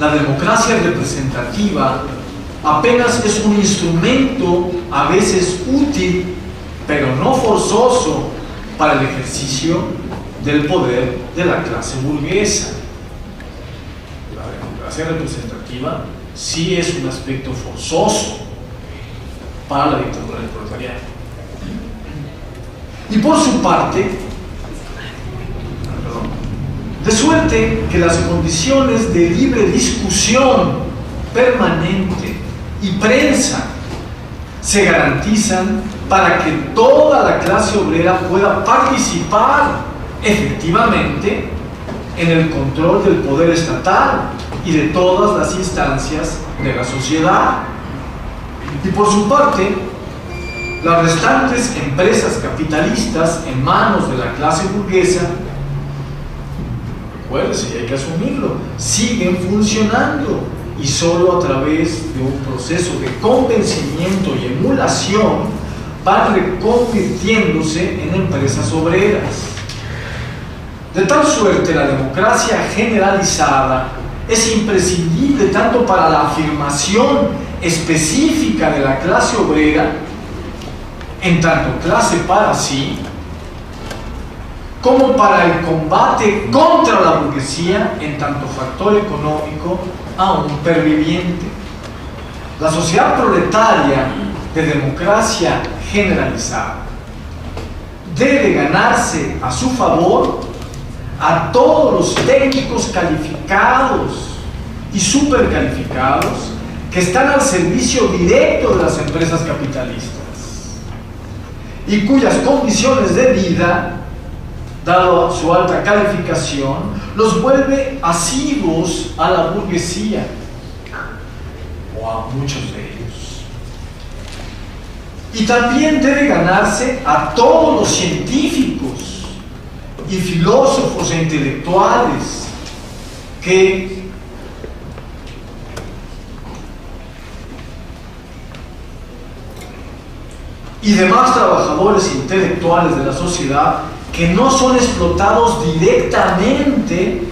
la democracia representativa apenas es un instrumento a veces útil, pero no forzoso para el ejercicio del poder de la clase burguesa. La democracia representativa sí es un aspecto forzoso para la dictadura del proletariado. Y por su parte, de suerte que las condiciones de libre discusión permanente y prensa se garantizan para que toda la clase obrera pueda participar efectivamente en el control del poder estatal y de todas las instancias de la sociedad. Y por su parte, las restantes empresas capitalistas en manos de la clase burguesa, recuérdese, y hay que asumirlo, siguen funcionando, y solo a través de un proceso de convencimiento y emulación van reconvirtiéndose en empresas obreras. De tal suerte, la democracia generalizada es imprescindible tanto para la afirmación específica de la clase obrera, en tanto clase para sí, como para el combate contra la burguesía en tanto factor económico aún perviviente. La sociedad proletaria de democracia generalizada debe ganarse a su favor a todos los técnicos calificados y supercalificados que están al servicio directo de las empresas capitalistas y cuyas condiciones de vida, dado su alta calificación, los vuelve asiduos a la burguesía o a muchos de ellos. Y también debe ganarse a todos los científicos y filósofos e intelectuales y demás trabajadores intelectuales de la sociedad que no son explotados directamente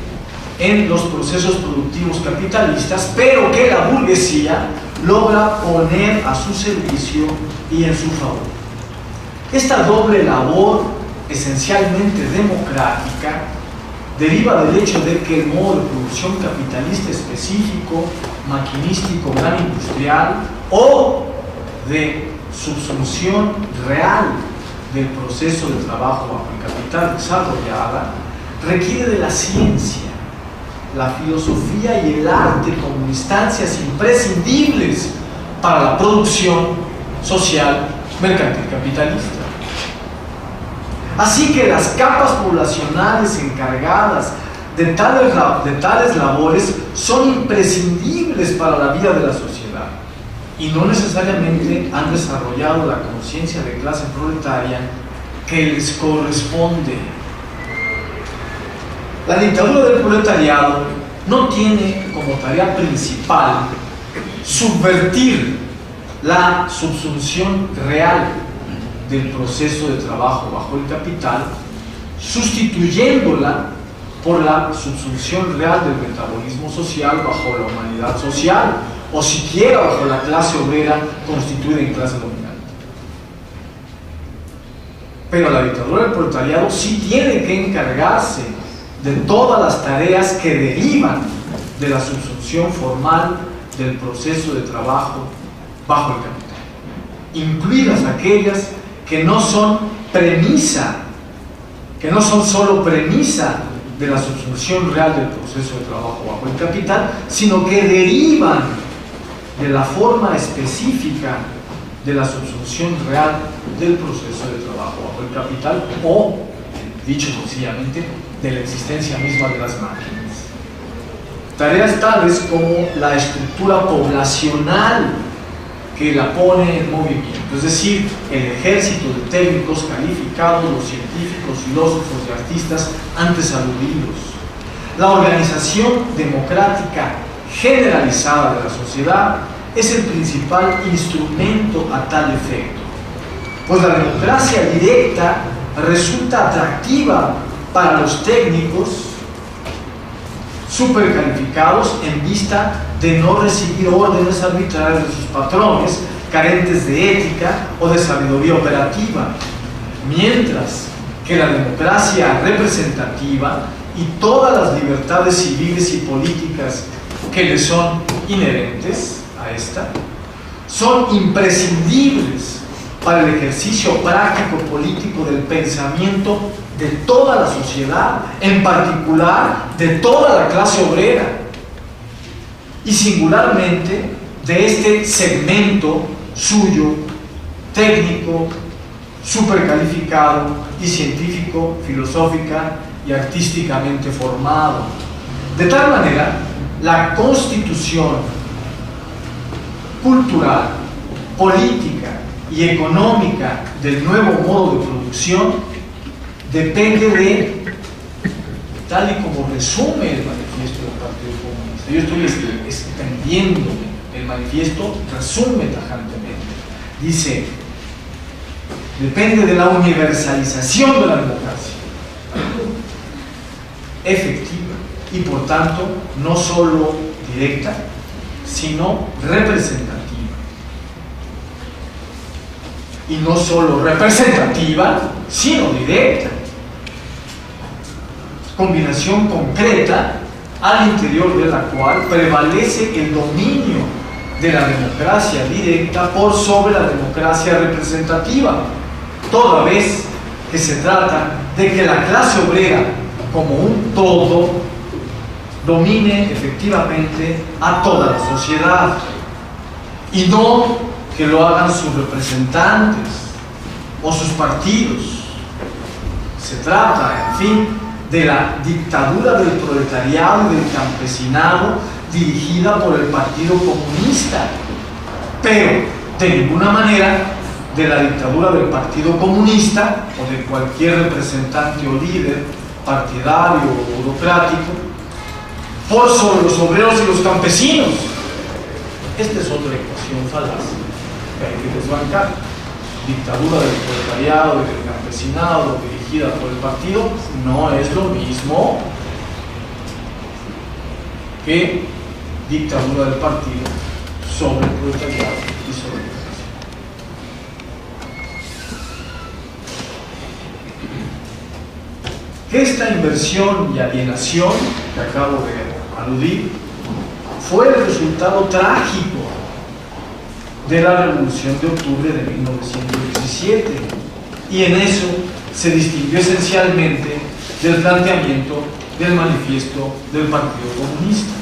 en los procesos productivos capitalistas, pero que la burguesía logra poner a su servicio y en su favor. Esta doble labor esencialmente democrática deriva del hecho de que el modo de producción capitalista específico, maquinístico, gran industrial o de subsunción real del proceso de trabajo bajo el capital desarrollada requiere de la ciencia, la filosofía y el arte como instancias imprescindibles para la producción social mercantil capitalista. Así que las capas poblacionales encargadas de tales labores son imprescindibles para la vida de la sociedad y no necesariamente han desarrollado la conciencia de clase proletaria que les corresponde. La dictadura del proletariado no tiene como tarea principal subvertir la subsunción real del proceso de trabajo bajo el capital, sustituyéndola por la subsunción real del metabolismo social bajo la humanidad social, o siquiera bajo la clase obrera constituida en clase dominante. Pero la dictadura del proletariado sí tiene que encargarse de todas las tareas que derivan de la subsunción formal del proceso de trabajo bajo el capital, incluidas aquellas que no son premisa, que no son solo premisa de la subsunción real del proceso de trabajo bajo el capital, sino que derivan de la forma específica de la subsunción real del proceso de trabajo bajo el capital, o, dicho sencillamente, de la existencia misma de las máquinas. Tareas tales como la estructura poblacional que la pone en movimiento, es decir, el ejército de técnicos calificados, los científicos, filósofos y artistas antes aludidos, la organización democrática generalizada de la sociedad es el principal instrumento a tal efecto, pues la democracia directa resulta atractiva para los técnicos supercalificados en vista de no recibir órdenes arbitrarias de sus patrones, carentes de ética o de sabiduría operativa, mientras que la democracia representativa y todas las libertades civiles y políticas que le son inherentes a esta son imprescindibles para el ejercicio práctico político del pensamiento de toda la sociedad, en particular de toda la clase obrera, y singularmente de este segmento suyo, técnico, supercalificado y científico, filosófica y artísticamente formado. De tal manera, la constitución cultural, política y económica del nuevo modo de producción depende de, tal y como resume el manifiesto del Partido Comunista. Yo estoy extendiendo el manifiesto, resume tajantemente. Dice, depende de la universalización de la democracia, efectiva y por tanto no solo directa, sino representativa. Y no solo representativa, sino directa. Combinación concreta al interior de la cual prevalece el dominio de la democracia directa por sobre la democracia representativa, toda vez que se trata de que la clase obrera como un todo domine efectivamente a toda la sociedad y no que lo hagan sus representantes o sus partidos. Se trata, en fin, de la dictadura del proletariado y del campesinado dirigida por el Partido Comunista, pero de ninguna manera de la dictadura del Partido Comunista o de cualquier representante o líder partidario o burocrático por sobre los obreros y los campesinos. Esta es otra ecuación falaz que hay que desbancar. Dictadura del proletariado y del campesinado dirigida por el partido no es lo mismo que dictadura del partido sobre el proletariado y sobre el campesino. que esta inversión y alienación que acabo de aludir fue el resultado trágico de la Revolución de Octubre de 1917, y en eso se distinguió esencialmente del planteamiento del manifiesto del Partido Comunista.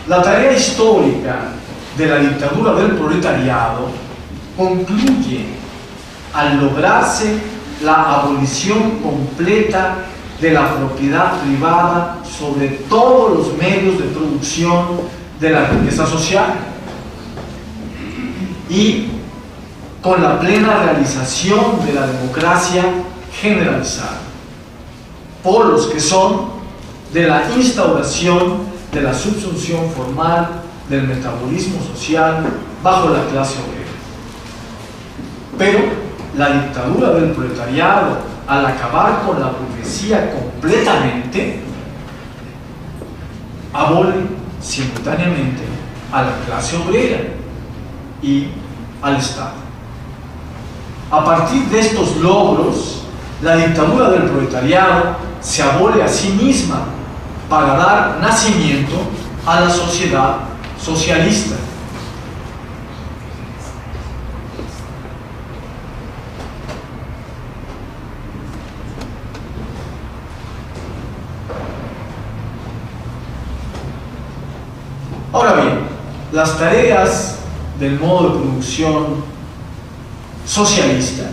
La tarea histórica de la dictadura del proletariado concluye al lograrse la abolición completa de la propiedad privada sobre todos los medios de producción de la riqueza social, y con la plena realización de la democracia generalizada, por los que son de la instauración de la subsunción formal del metabolismo social bajo la clase obrera. Pero la dictadura del proletariado, al acabar con la burguesía completamente, abole simultáneamente a la clase obrera y al Estado. A partir de estos logros, la dictadura del proletariado se abole a sí misma para dar nacimiento a la sociedad socialista. Ahora bien, las tareas del modo de producción socialista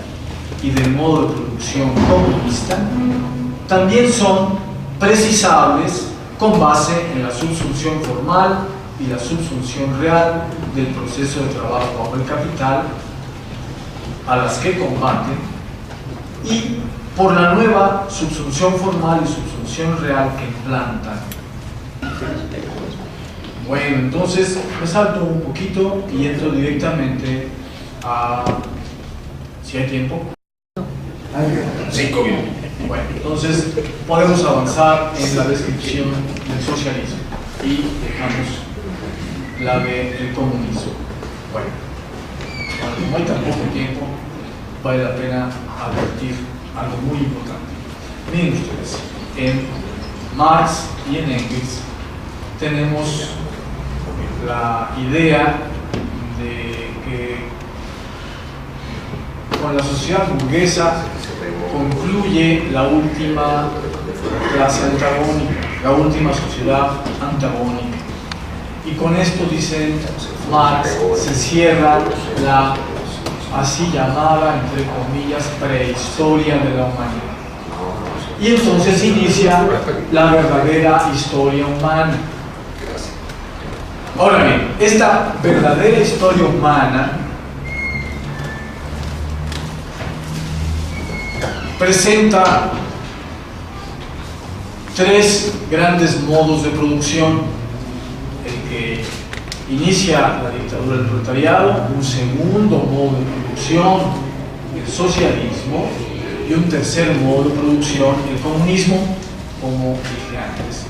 y del modo de producción comunista también son precisables con base en la subsunción formal y la subsunción real del proceso de trabajo bajo el capital, a las que combaten, y por la nueva subsunción formal y subsunción real que implantan. Bueno, entonces me salto un poquito y entro directamente a... ¿Si hay tiempo? 5 minutos. Bueno, entonces podemos avanzar en la descripción del socialismo y dejamos la del comunismo. Bueno, como no hay tan poco tiempo, vale la pena advertir algo muy importante. Miren ustedes, en Marx y en Engels tenemos la idea de que con la sociedad burguesa concluye la última clase antagónica, la última sociedad antagónica. Y con esto, dicen Marx, se cierra la así llamada, entre comillas, prehistoria de la humanidad. Y entonces inicia la verdadera historia humana. Ahora bien, esta verdadera historia humana presenta tres grandes modos de producción: el que inicia la dictadura del proletariado, un segundo modo de producción, el socialismo, y un tercer modo de producción, el comunismo, como dije antes.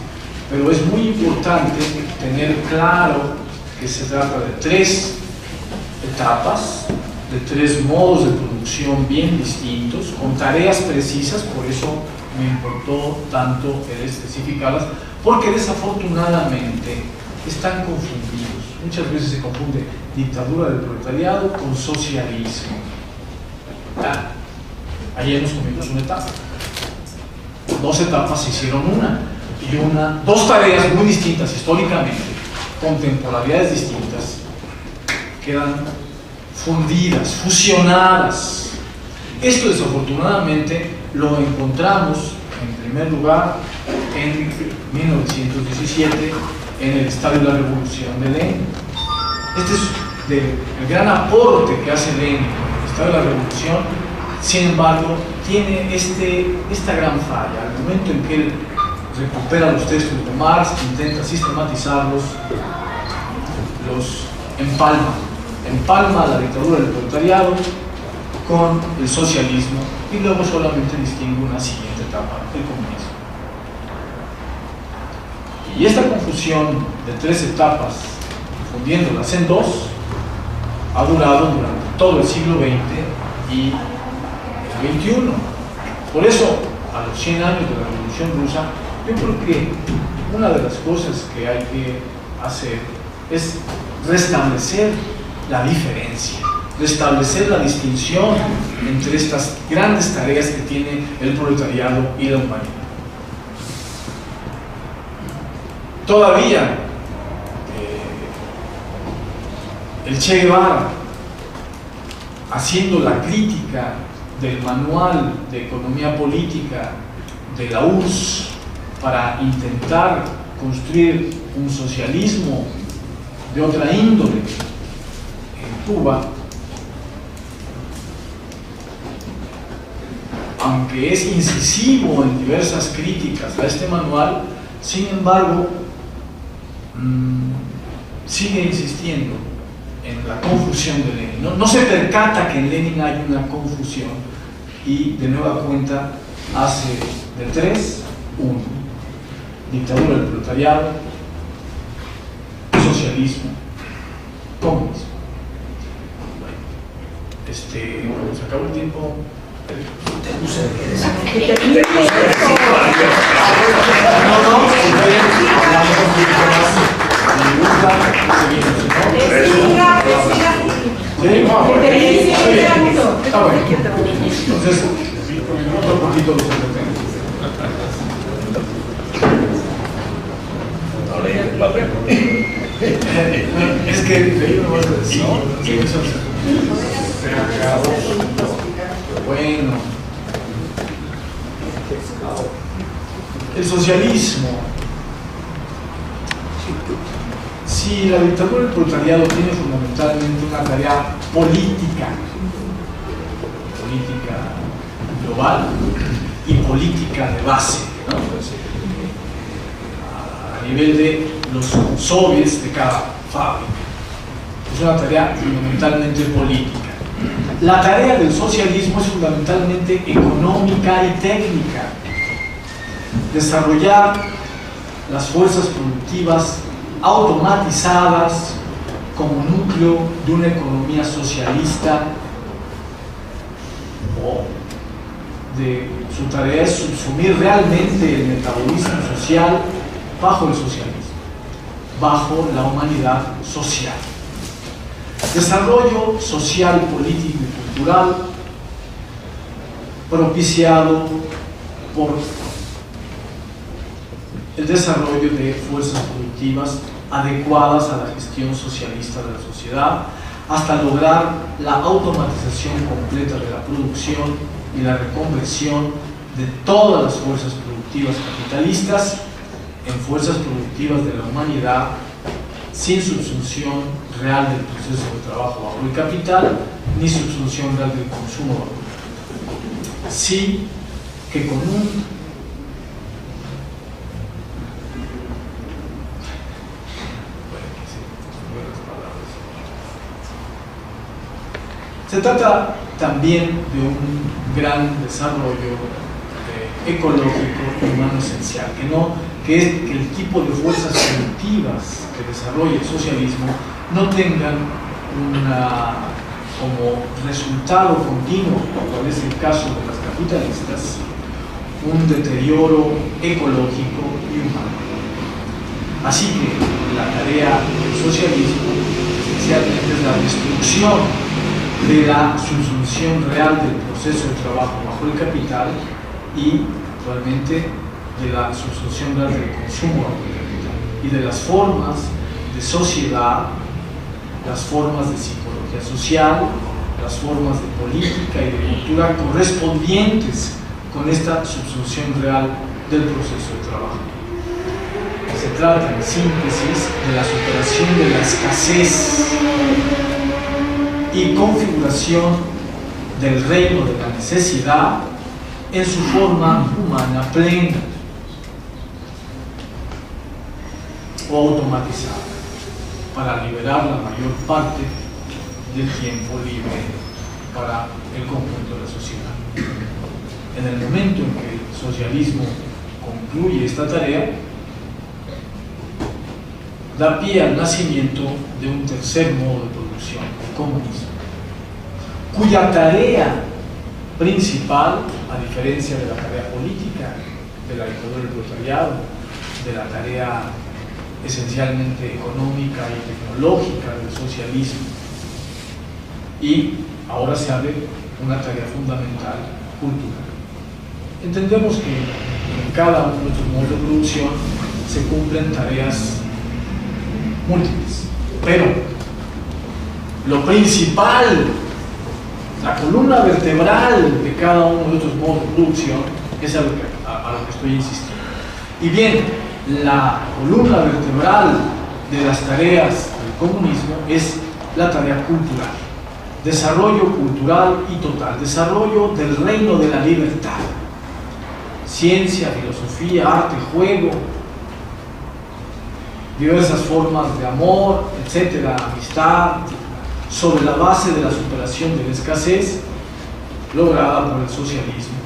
Pero es muy importante tener claro que se trata de tres etapas, de tres modos de producción bien distintos, con tareas precisas. Por eso me importó tanto el especificarlas, porque desafortunadamente están confundidos. Muchas veces se confunde dictadura del proletariado con socialismo. Ayer nos comimos una etapa. Dos etapas se hicieron una, y dos tareas muy distintas históricamente, con temporalidades distintas, quedan fundidas, fusionadas. Esto desafortunadamente lo encontramos en primer lugar en 1917 en el Estado de la Revolución de Lenin. Este es el gran aporte que hace Lenin en el Estado de la Revolución. Sin embargo, tiene esta gran falla. Al momento en que él recupera los textos de Marx, intenta sistematizarlos, los empalma la dictadura del proletariado con el socialismo, y luego solamente distingue una siguiente etapa, el comunismo. Y esta confusión de tres etapas, fundiéndolas en dos, ha durado durante todo el siglo XX, y XXI. Por eso, a los 100 años de la Revolución Rusa, yo creo que una de las cosas que hay que hacer es restablecer la diferencia, restablecer la distinción entre estas grandes tareas que tiene el proletariado y la humanidad. Todavía el Che Guevara, haciendo la crítica del manual de economía política de la URSS para intentar construir un socialismo de otra índole en Cuba, aunque es incisivo en diversas críticas a este manual, sin embargo, sigue insistiendo en la confusión de Lenin. No se percata que en Lenin hay una confusión y de nueva cuenta hace de 3 1: dictadura del proletariado, socialismo, comunismo. Bueno, se acabó el tiempo. Entonces, otro poquito los entretengo. Es que leí una cosa de eso. Se acabó. Bueno, el socialismo. Si la dictadura del proletariado tiene fundamentalmente una tarea política global y política de base, ¿no? A nivel de los soviets de cada fábrica. Es una tarea fundamentalmente política. La tarea del socialismo es fundamentalmente económica y técnica. Desarrollar las fuerzas productivas automatizadas como núcleo de una economía socialista, o de su tarea es subsumir realmente el metabolismo social bajo el socialismo, bajo la humanidad social. Desarrollo social, político y cultural propiciado por el desarrollo de fuerzas productivas adecuadas a la gestión socialista de la sociedad, hasta lograr la automatización completa de la producción y la reconversión de todas las fuerzas productivas capitalistas en fuerzas productivas de la humanidad, sin subsunción real del proceso de trabajo bajo el capital, ni subsunción real del consumo bajo el capital. Sí que con un se trata también de un gran desarrollo ecológico y humano esencial, que es que el tipo de fuerzas productivas que desarrolla el socialismo no tengan como resultado continuo, como es el caso de las capitalistas, un deterioro ecológico y humano. Así que la tarea del socialismo esencialmente es la destrucción de la subsunción real del proceso de trabajo bajo el capital y actualmente de la subsunción real del consumo bajo el capital y de las formas de sociedad, las formas de psicología social, las formas de política y de cultura correspondientes con esta subsunción real del proceso de trabajo. Se trata en síntesis de la superación de la escasez y configuración del reino de la necesidad en su forma humana plena o automatizada, para liberar la mayor parte del tiempo libre para el conjunto de la sociedad. En el momento en que el socialismo concluye esta tarea, da pie al nacimiento de un tercer modo de producción, el comunismo, cuya tarea principal, a diferencia de la tarea política, de la dictadura del proletariado, de la tarea esencialmente económica y tecnológica del socialismo. Y ahora se abre una tarea fundamental, cultural. Entendemos que en cada uno de estos modos de producción se cumplen tareas múltiples, pero lo principal, la columna vertebral de cada uno de estos modos de producción es a lo que estoy insistiendo. Y bien, la columna vertebral de las tareas del comunismo es la tarea cultural. Desarrollo cultural y total, desarrollo del reino de la libertad. Ciencia, filosofía, arte, juego, diversas formas de amor, etcétera, amistad, sobre la base de la superación de la escasez lograda por el socialismo.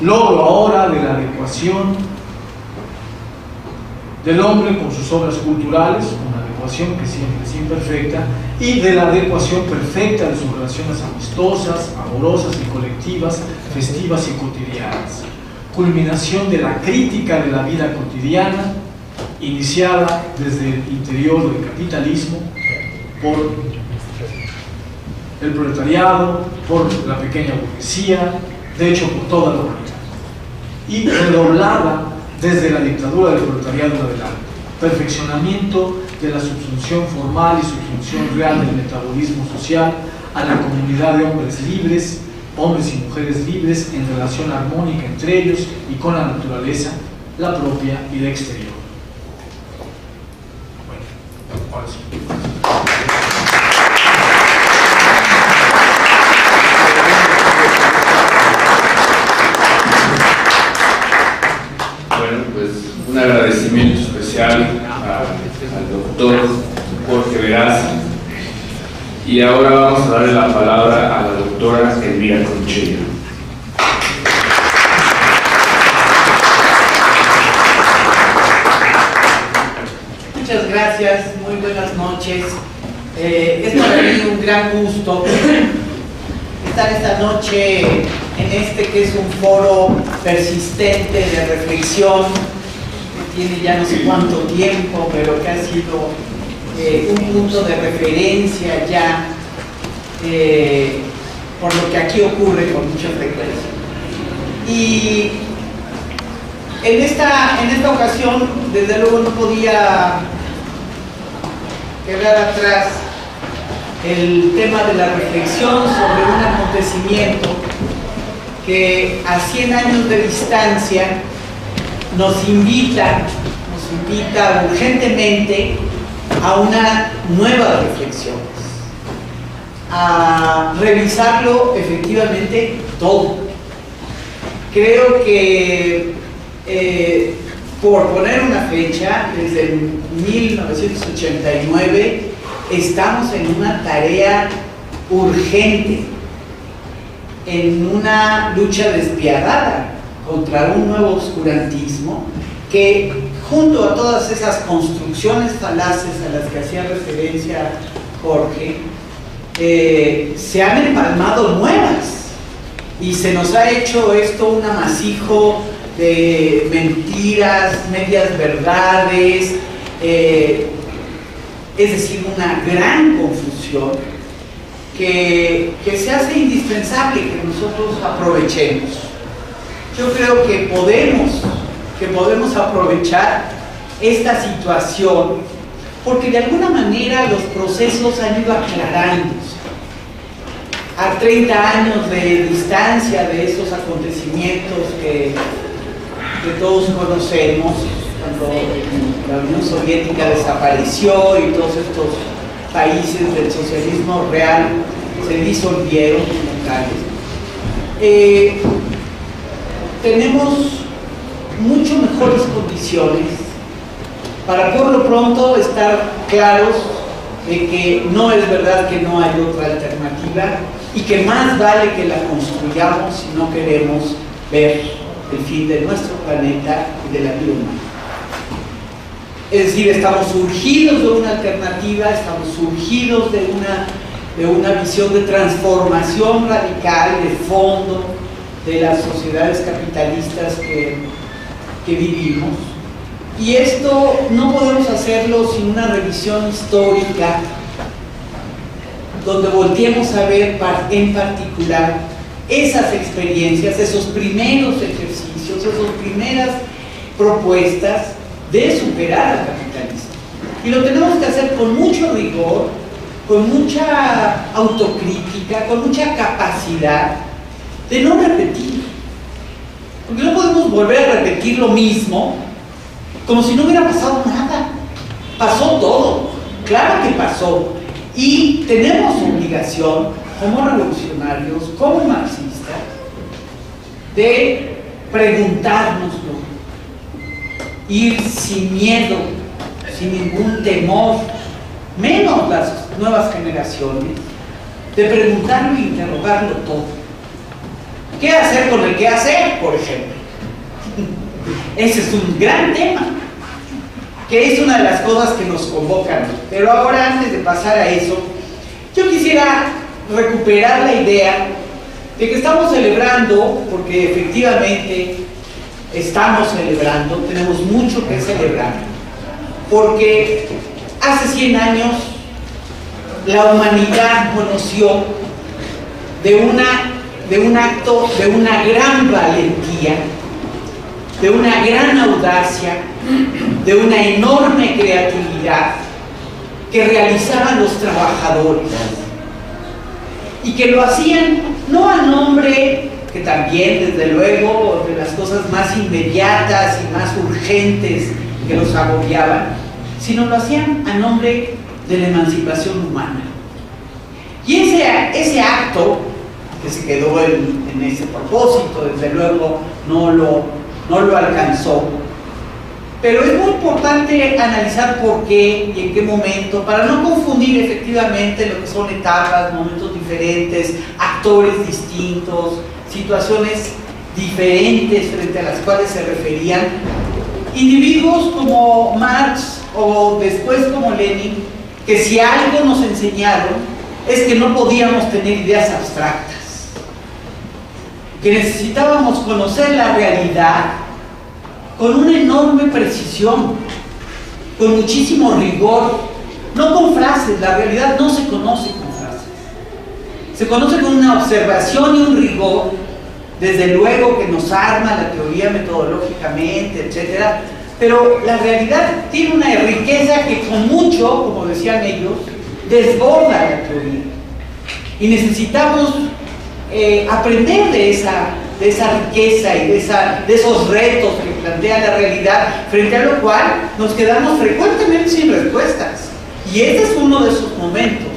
Logro ahora de la adecuación del hombre con sus obras culturales, una adecuación que siempre es imperfecta, y de la adecuación perfecta de sus relaciones amistosas, amorosas y colectivas, festivas y cotidianas. Culminación de la crítica de la vida cotidiana, iniciada desde el interior del capitalismo, por el proletariado, por la pequeña burguesía, de hecho por toda la humanidad, y redoblada desde la dictadura del proletariado en adelante. Perfeccionamiento de la subsunción formal y subsunción real del metabolismo social a la comunidad de hombres libres, hombres y mujeres libres en relación armónica entre ellos y con la naturaleza, la propia y la exterior. Bueno, ahora sí. Bueno, pues un agradecimiento especial al doctor Jorge Veraz, y ahora vamos a darle la palabra a la doctora Elvira Conchella. Muchas gracias, muy buenas noches. Es para mí un gran gusto estar esta noche en este que es un foro persistente de reflexión, que tiene ya no sé cuánto tiempo, pero que ha sido un punto de referencia ya por lo que aquí ocurre con mucha frecuencia. Y en esta ocasión, desde luego, no podía quedar atrás el tema de la reflexión sobre un acontecimiento que a 100 años de distancia nos invita urgentemente a una nueva reflexión, a revisarlo efectivamente todo. Creo que por poner una fecha, desde 1989 estamos en una tarea urgente, en una lucha despiadada contra un nuevo oscurantismo que, junto a todas esas construcciones falaces a las que hacía referencia Jorge, se han empalmado nuevas, y se nos ha hecho esto un amasijo de mentiras, medias verdades, es decir, una gran confusión que se hace indispensable que nosotros aprovechemos. Yo creo que podemos aprovechar esta situación, porque de alguna manera los procesos han ido aclarándose. A 30 años de distancia de esos acontecimientos que todos conocemos, cuando la Unión Soviética desapareció y todos estos países del socialismo real se disolvieron como tales, tenemos mucho mejores condiciones para por lo pronto estar claros de que no es verdad que no hay otra alternativa, y que más vale que la construyamos si no queremos ver el fin de nuestro planeta y de la vida humana. Es decir, estamos surgidos de una alternativa, estamos surgidos de una visión de transformación radical, de fondo, de las sociedades capitalistas que vivimos. Y esto no podemos hacerlo sin una revisión histórica donde volteemos a ver en particular esas experiencias, esos primeros ejercicios, esas primeras propuestas de superar al capitalismo. Y lo tenemos que hacer con mucho rigor, con mucha autocrítica, con mucha capacidad de no repetir. Porque no podemos volver a repetir lo mismo como si no hubiera pasado nada. Pasó todo, claro que pasó. Y tenemos obligación, como revolucionarios, como marxistas, de preguntárnoslo, ir sin miedo, sin ningún temor, menos las nuevas generaciones, de preguntarlo e interrogarlo todo. ¿Qué hacer con el qué hacer, por ejemplo? Ese es un gran tema, que es una de las cosas que nos convocan. Pero ahora, antes de pasar a eso, yo quisiera recuperar la idea de que estamos celebrando, porque efectivamente estamos celebrando, tenemos mucho que celebrar, porque hace 100 años la humanidad conoció de un acto, de una gran valentía, de una gran audacia, de una enorme creatividad que realizaban los trabajadores, y que lo hacían no a nombre, que también desde luego, de las cosas más inmediatas y más urgentes que los agobiaban, sino lo hacían a nombre de la emancipación humana. Y ese acto, que se quedó en ese propósito, desde luego no lo alcanzó, pero es muy importante analizar por qué y en qué momento, para no confundir efectivamente lo que son etapas, momentos diferentes, actores distintos, situaciones diferentes frente a las cuales se referían individuos como Marx o después como Lenin, que si algo nos enseñaron es que no podíamos tener ideas abstractas, que necesitábamos conocer la realidad con una enorme precisión, con muchísimo rigor, no con frases. La realidad no se conoce con frases, se conoce con una observación y un rigor, desde luego que nos arma la teoría metodológicamente, etcétera, pero la realidad tiene una riqueza que con mucho, como decían ellos, desborda la teoría, y necesitamos aprender de esa riqueza y de esos retos que plantea la realidad, frente a lo cual nos quedamos frecuentemente sin respuestas. Y este es uno de esos momentos.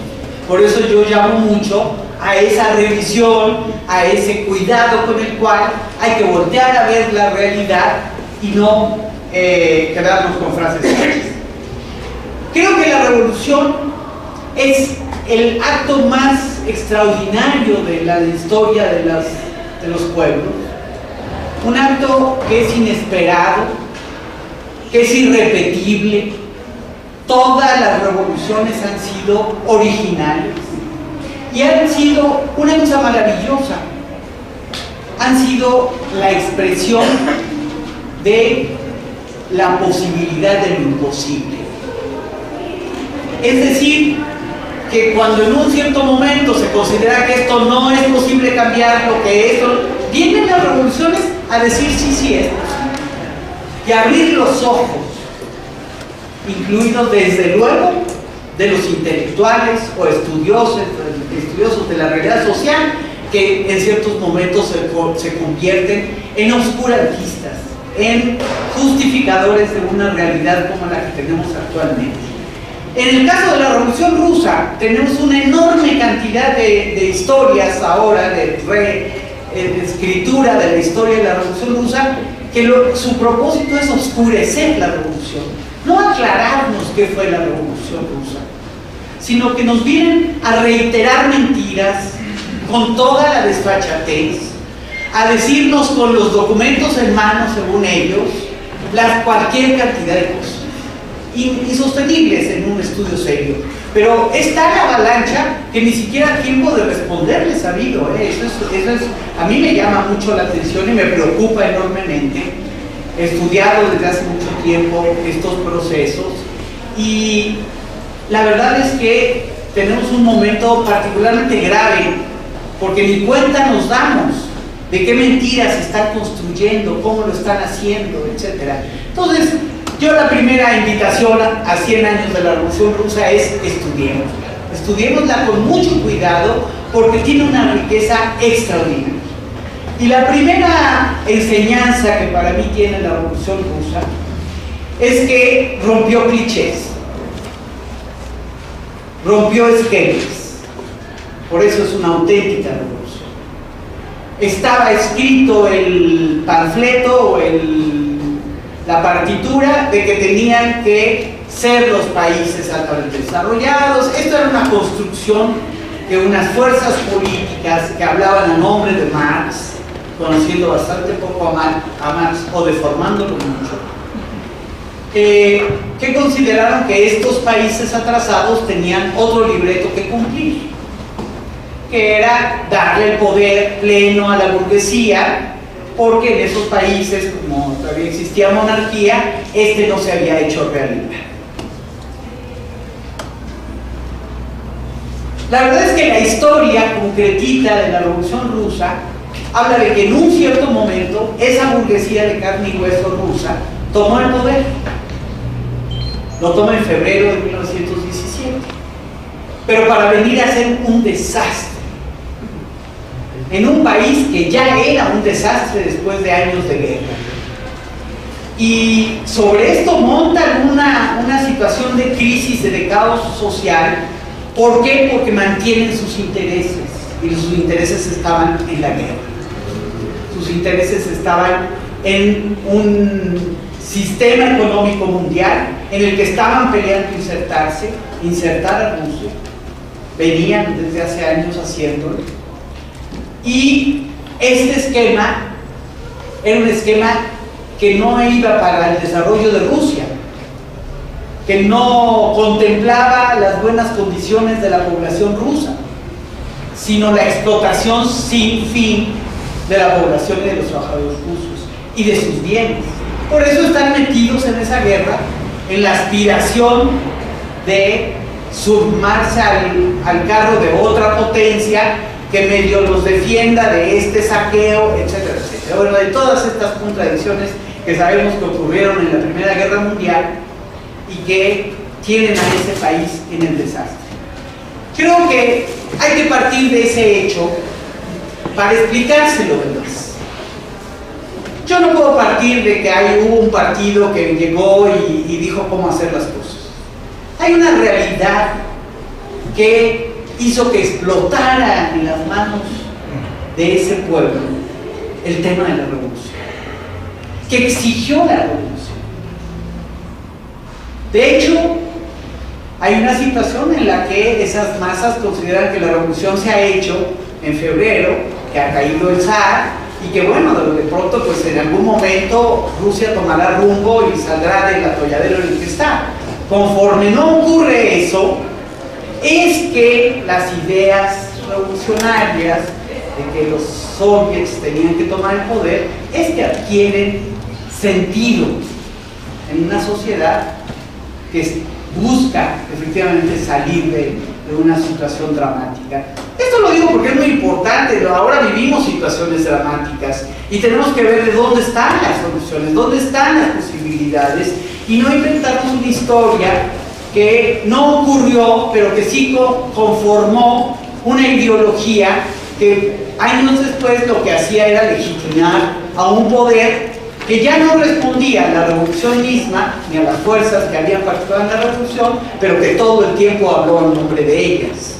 Por eso yo llamo mucho a esa revisión, a ese cuidado con el cual hay que voltear a ver la realidad y no quedarnos con frases hechas. Creo que la revolución es el acto más extraordinario de la historia de los pueblos, un acto que es inesperado, que es irrepetible. Todas las revoluciones han sido originales y han sido una cosa maravillosa, han sido la expresión de la posibilidad de lo imposible. Es decir, que cuando en un cierto momento se considera que esto no es posible cambiarlo, que esto, vienen las revoluciones a decir sí es posible, y abrir los ojos, incluidos desde luego de los intelectuales o estudiosos de la realidad social, que en ciertos momentos se convierten en oscurantistas, en justificadores de una realidad como la que tenemos actualmente. En el caso de la Revolución Rusa, tenemos una enorme cantidad de historias ahora, de escritura de la historia de la Revolución Rusa, que su propósito es oscurecer la revolución, no aclararnos qué fue la Revolución Rusa, sino que nos vienen a reiterar mentiras con toda la desfachatez, a decirnos con los documentos en mano, según ellos, cualquier cantidad de cosas insostenibles en un estudio serio. Pero es tal avalancha que ni siquiera tiempo de responderles ha habido. A mí me llama mucho la atención y me preocupa enormemente. He estudiado desde hace mucho tiempo estos procesos y la verdad es que tenemos un momento particularmente grave porque ni cuenta nos damos de qué mentiras se están construyendo, cómo lo están haciendo, etc. Entonces, yo la primera invitación a 100 años de la Revolución Rusa es estudiémosla con mucho cuidado porque tiene una riqueza extraordinaria. Y la primera enseñanza que para mí tiene la Revolución Rusa es que rompió clichés, rompió esquemas, por eso es una auténtica revolución. Estaba escrito el panfleto o la partitura de que tenían que ser los países altamente desarrollados. Esto era una construcción de unas fuerzas políticas que hablaban a nombre de Marx, conociendo bastante poco a Marx o deformándolo mucho, que consideraron que estos países atrasados tenían otro libreto que cumplir, que era darle el poder pleno a la burguesía, porque en esos países, como todavía existía monarquía, no se había hecho realidad. La verdad es que la historia concretita de la Revolución Rusa habla de que en un cierto momento esa burguesía de carne y hueso rusa tomó el poder. Lo toma en febrero de 1917, pero para venir a ser un desastre en un país que ya era un desastre después de años de guerra. Y sobre esto montan una situación de crisis, de caos social. ¿Por qué? Porque mantienen sus intereses, y sus intereses estaban en la guerra. Sus intereses estaban en un sistema económico mundial en el que estaban peleando insertar a Rusia. Venían desde hace años haciéndolo. Y este esquema era un esquema que no iba para el desarrollo de Rusia, que no contemplaba las buenas condiciones de la población rusa, sino la explotación sin fin de la población y de los trabajadores rusos y de sus bienes. Por eso están metidos en esa guerra, en la aspiración de sumarse al carro de otra potencia que medio los defienda de este saqueo, etcétera, etcétera. Bueno, de todas estas contradicciones que sabemos que ocurrieron en la Primera Guerra Mundial y que tienen a ese país en el desastre. Creo que hay que partir de ese hecho para explicárselo demás. Yo no puedo partir de que hubo un partido que llegó y dijo cómo hacer las cosas. Hay una realidad que hizo que explotara en las manos de ese pueblo el tema de la revolución, que exigió la revolución. De hecho, hay una situación en la que esas masas consideran que la revolución se ha hecho en febrero, que ha caído el zar y que bueno, de pronto pues en algún momento Rusia tomará rumbo y saldrá del atolladero en el que está. Conforme no ocurre eso, es que las ideas revolucionarias de que los soviets tenían que tomar el poder es que adquieren sentido en una sociedad que busca efectivamente salir de una situación dramática. Esto lo digo porque es muy importante. Ahora vivimos situaciones dramáticas y tenemos que ver de dónde están las soluciones, dónde están las posibilidades y no inventarnos una historia que no ocurrió, pero que sí conformó una ideología que años después lo que hacía era legitimar a un poder que ya no respondía a la revolución misma, ni a las fuerzas que habían participado en la revolución, pero que todo el tiempo habló en nombre de ellas.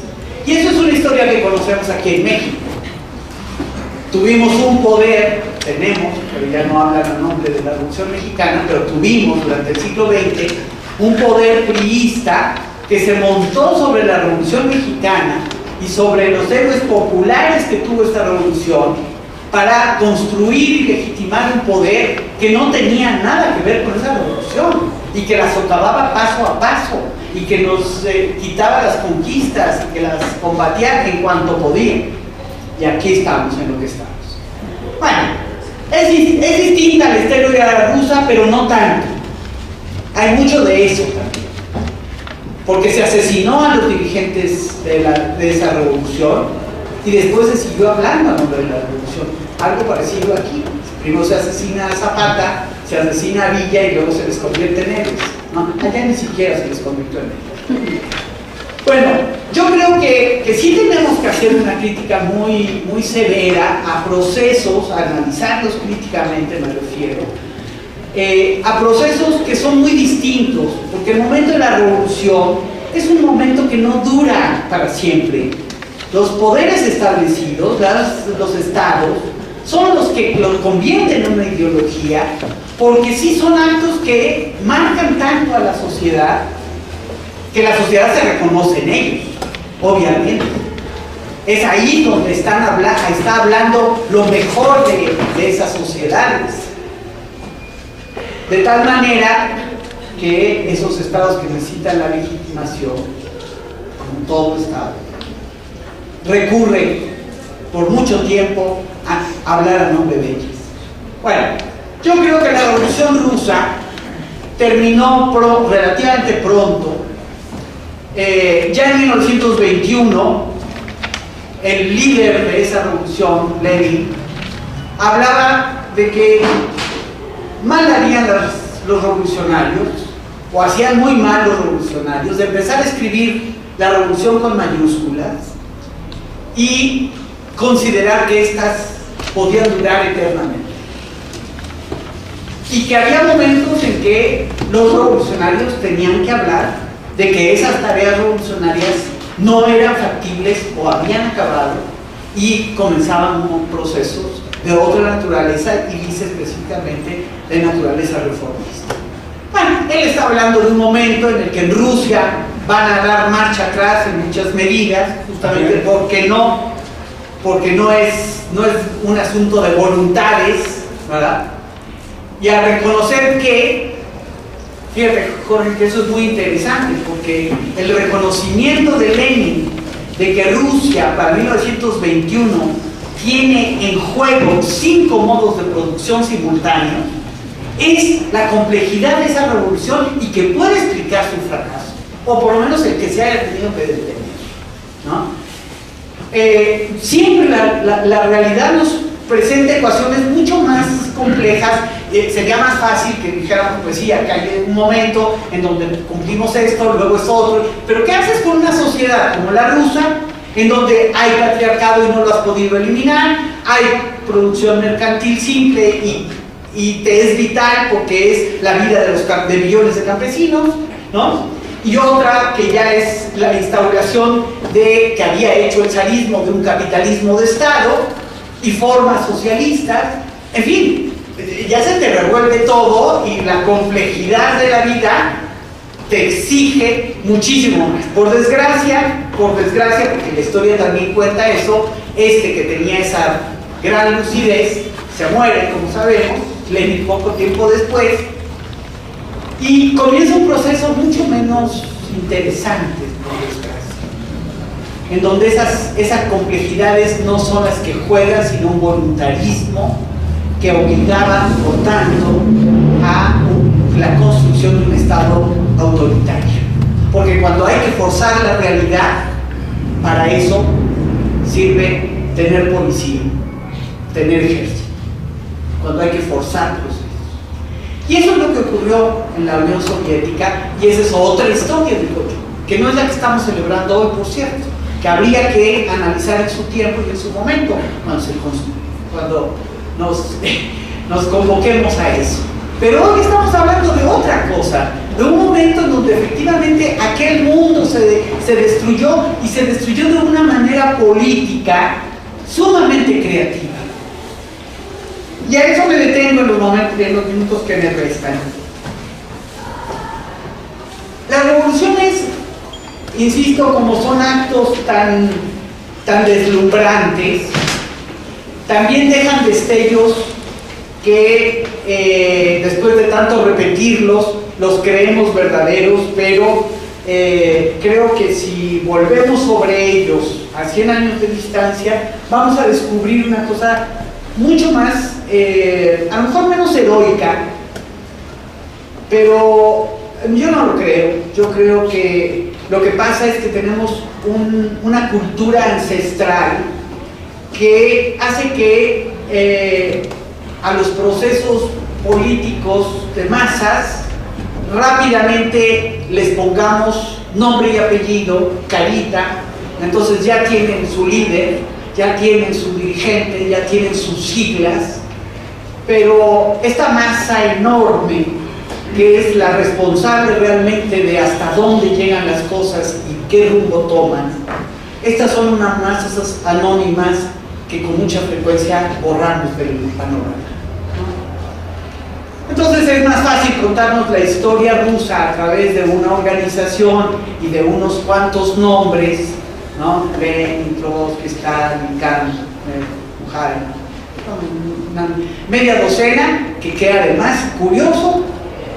Y eso es una historia que conocemos aquí en México. Tuvimos un poder, tenemos, pero ya no hablan a nombre de la revolución mexicana, pero tuvimos durante el siglo XX un poder priista que se montó sobre la revolución mexicana y sobre los héroes populares que tuvo esta revolución para construir y legitimar un poder que no tenía nada que ver con esa revolución y que la socavaba paso a paso y que nos quitaba las conquistas y que las combatía en cuanto podía. Y aquí estamos en lo que estamos. Bueno, es distinta la historia rusa, pero no tanto. Hay mucho de eso también. Porque se asesinó a los dirigentes de esa revolución y después se siguió hablando a nombre de la revolución. Algo parecido aquí. Primero se asesina a Zapata, se asesina a Villa y luego se les convierte en héroes. No, allá ni siquiera se les convirtió en héroes. Bueno, yo creo que sí tenemos que hacer una crítica muy, muy severa a procesos, a analizarlos críticamente, me refiero, a procesos que son muy distintos, porque el momento de la revolución es un momento que no dura para siempre. Los poderes establecidos, los estados, son los que los convierten en una ideología, porque sí son actos que marcan tanto a la sociedad, que la sociedad se reconoce en ellos, obviamente. Es ahí donde está hablando lo mejor de esas sociedades. De tal manera que esos estados que necesitan la legitimación, como todo estado, recurren por mucho tiempo a hablar a nombre de ellos. Bueno, yo creo que la Revolución Rusa terminó relativamente pronto. Ya en 1921, el líder de esa revolución, Lenin, hablaba de que mal harían los revolucionarios, o hacían muy mal los revolucionarios, de empezar a escribir la revolución con mayúsculas y considerar que éstas podían durar eternamente. Y que había momentos en que los revolucionarios tenían que hablar de que esas tareas revolucionarias no eran factibles o habían acabado y comenzaban procesos de otra naturaleza y dice específicamente de naturaleza reformista. Bueno, él está hablando de un momento en el que en Rusia van a dar marcha atrás en muchas medidas, justamente porque no es un asunto de voluntades, ¿verdad? Y a reconocer que, fíjate, Jorge, que eso es muy interesante, porque el reconocimiento de Lenin de que Rusia para 1921 tiene en juego 5 modos de producción simultáneos es la complejidad de esa revolución y que puede explicar su fracaso, o por lo menos el que se haya tenido que detener, ¿no? Siempre la realidad nos presenta ecuaciones mucho más complejas. Sería más fácil que dijéramos, pues sí, acá hay un momento en donde cumplimos esto, luego es otro, pero ¿qué haces con una sociedad como la rusa, en donde hay patriarcado y no lo has podido eliminar, hay producción mercantil simple y te es vital porque es la vida de millones de campesinos, ¿no? Y otra que ya es la instauración que había hecho el zarismo de un capitalismo de Estado y formas socialistas, en fin, ya se te revuelve todo y la complejidad de la vida te exige muchísimo más. Por desgracia, porque la historia también cuenta eso, que tenía esa gran lucidez, se muere, como sabemos, Lenin poco tiempo después, y comienza un proceso mucho menos interesante, por desgracia, en donde esas complejidades no son las que juegan, sino un voluntarismo que obligaba, por tanto, a la construcción de un Estado autoritario. Porque cuando hay que forzar la realidad, para eso sirve tener policía, tener ejército, cuando hay que forzar procesos. Y eso es lo que ocurrió en la Unión Soviética, y esa es otra historia, digo yo, que no es la que estamos celebrando hoy, por cierto, que habría que analizar en su tiempo y en su momento, cuando nos convoquemos a eso. Pero hoy estamos hablando de otra cosa, de un momento en donde efectivamente aquel mundo se destruyó, y se destruyó de una manera política sumamente creativa. Y a eso me detengo en los minutos que me restan. Las revoluciones, insisto, como son actos tan deslumbrantes, también dejan destellos que después de tanto repetirlos, los creemos verdaderos, pero creo que si volvemos sobre ellos a 100 años de distancia, vamos a descubrir una cosa mucho más, a lo mejor menos heroica, pero yo no lo creo. Yo creo que lo que pasa es que tenemos una cultura ancestral que hace que a los procesos políticos de masas rápidamente les pongamos nombre y apellido, carita. Entonces ya tienen su líder, ya tienen su dirigente, ya tienen sus siglas, pero esta masa enorme que es la responsable realmente de hasta dónde llegan las cosas y qué rumbo toman, estas son unas masas anónimas que con mucha frecuencia borramos del panorama. Entonces es más fácil contarnos la historia rusa a través de una organización y de unos cuantos nombres, ¿no? Lenin, Trotsky, Stalin, Bukharin, una media docena, que además, curioso,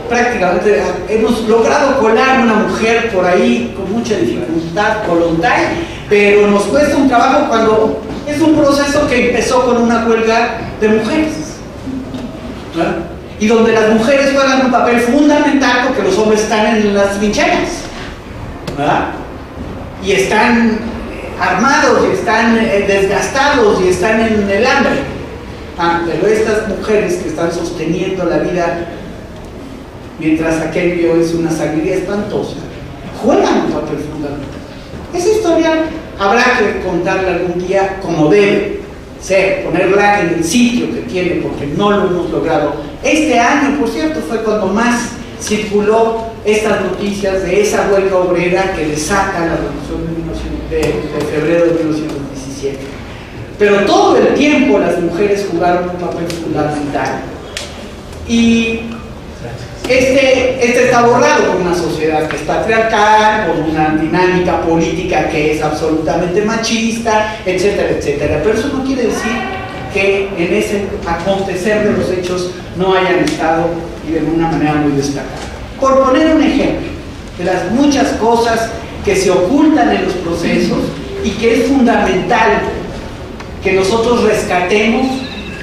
prácticamente hemos logrado colar una mujer por ahí con mucha dificultad, voluntaria, pero nos cuesta un trabajo cuando es un proceso que empezó con una huelga de mujeres, ¿no? Y donde las mujeres juegan un papel fundamental porque los hombres están en las trincheras, ¿verdad? Y están armados, y están desgastados, y están en el hambre. Pero estas mujeres que están sosteniendo la vida mientras aquello es una sangría espantosa, juegan un papel fundamental. Esa historia habrá que contarla algún día como debe ser, ponerla en el sitio que tiene, porque no lo hemos logrado. Este año, por cierto, fue cuando más circuló estas noticias de esa huelga obrera que desata la revolución de febrero de 1917. Pero todo el tiempo las mujeres jugaron un papel fundamental. Y este está borrado por una sociedad que es patriarcal, por una dinámica política que es absolutamente machista, etcétera, etcétera. Pero eso no quiere decir que en ese acontecer de los hechos no hayan estado y de una manera muy destacada. Por poner un ejemplo de las muchas cosas que se ocultan en los procesos y que es fundamental que nosotros rescatemos,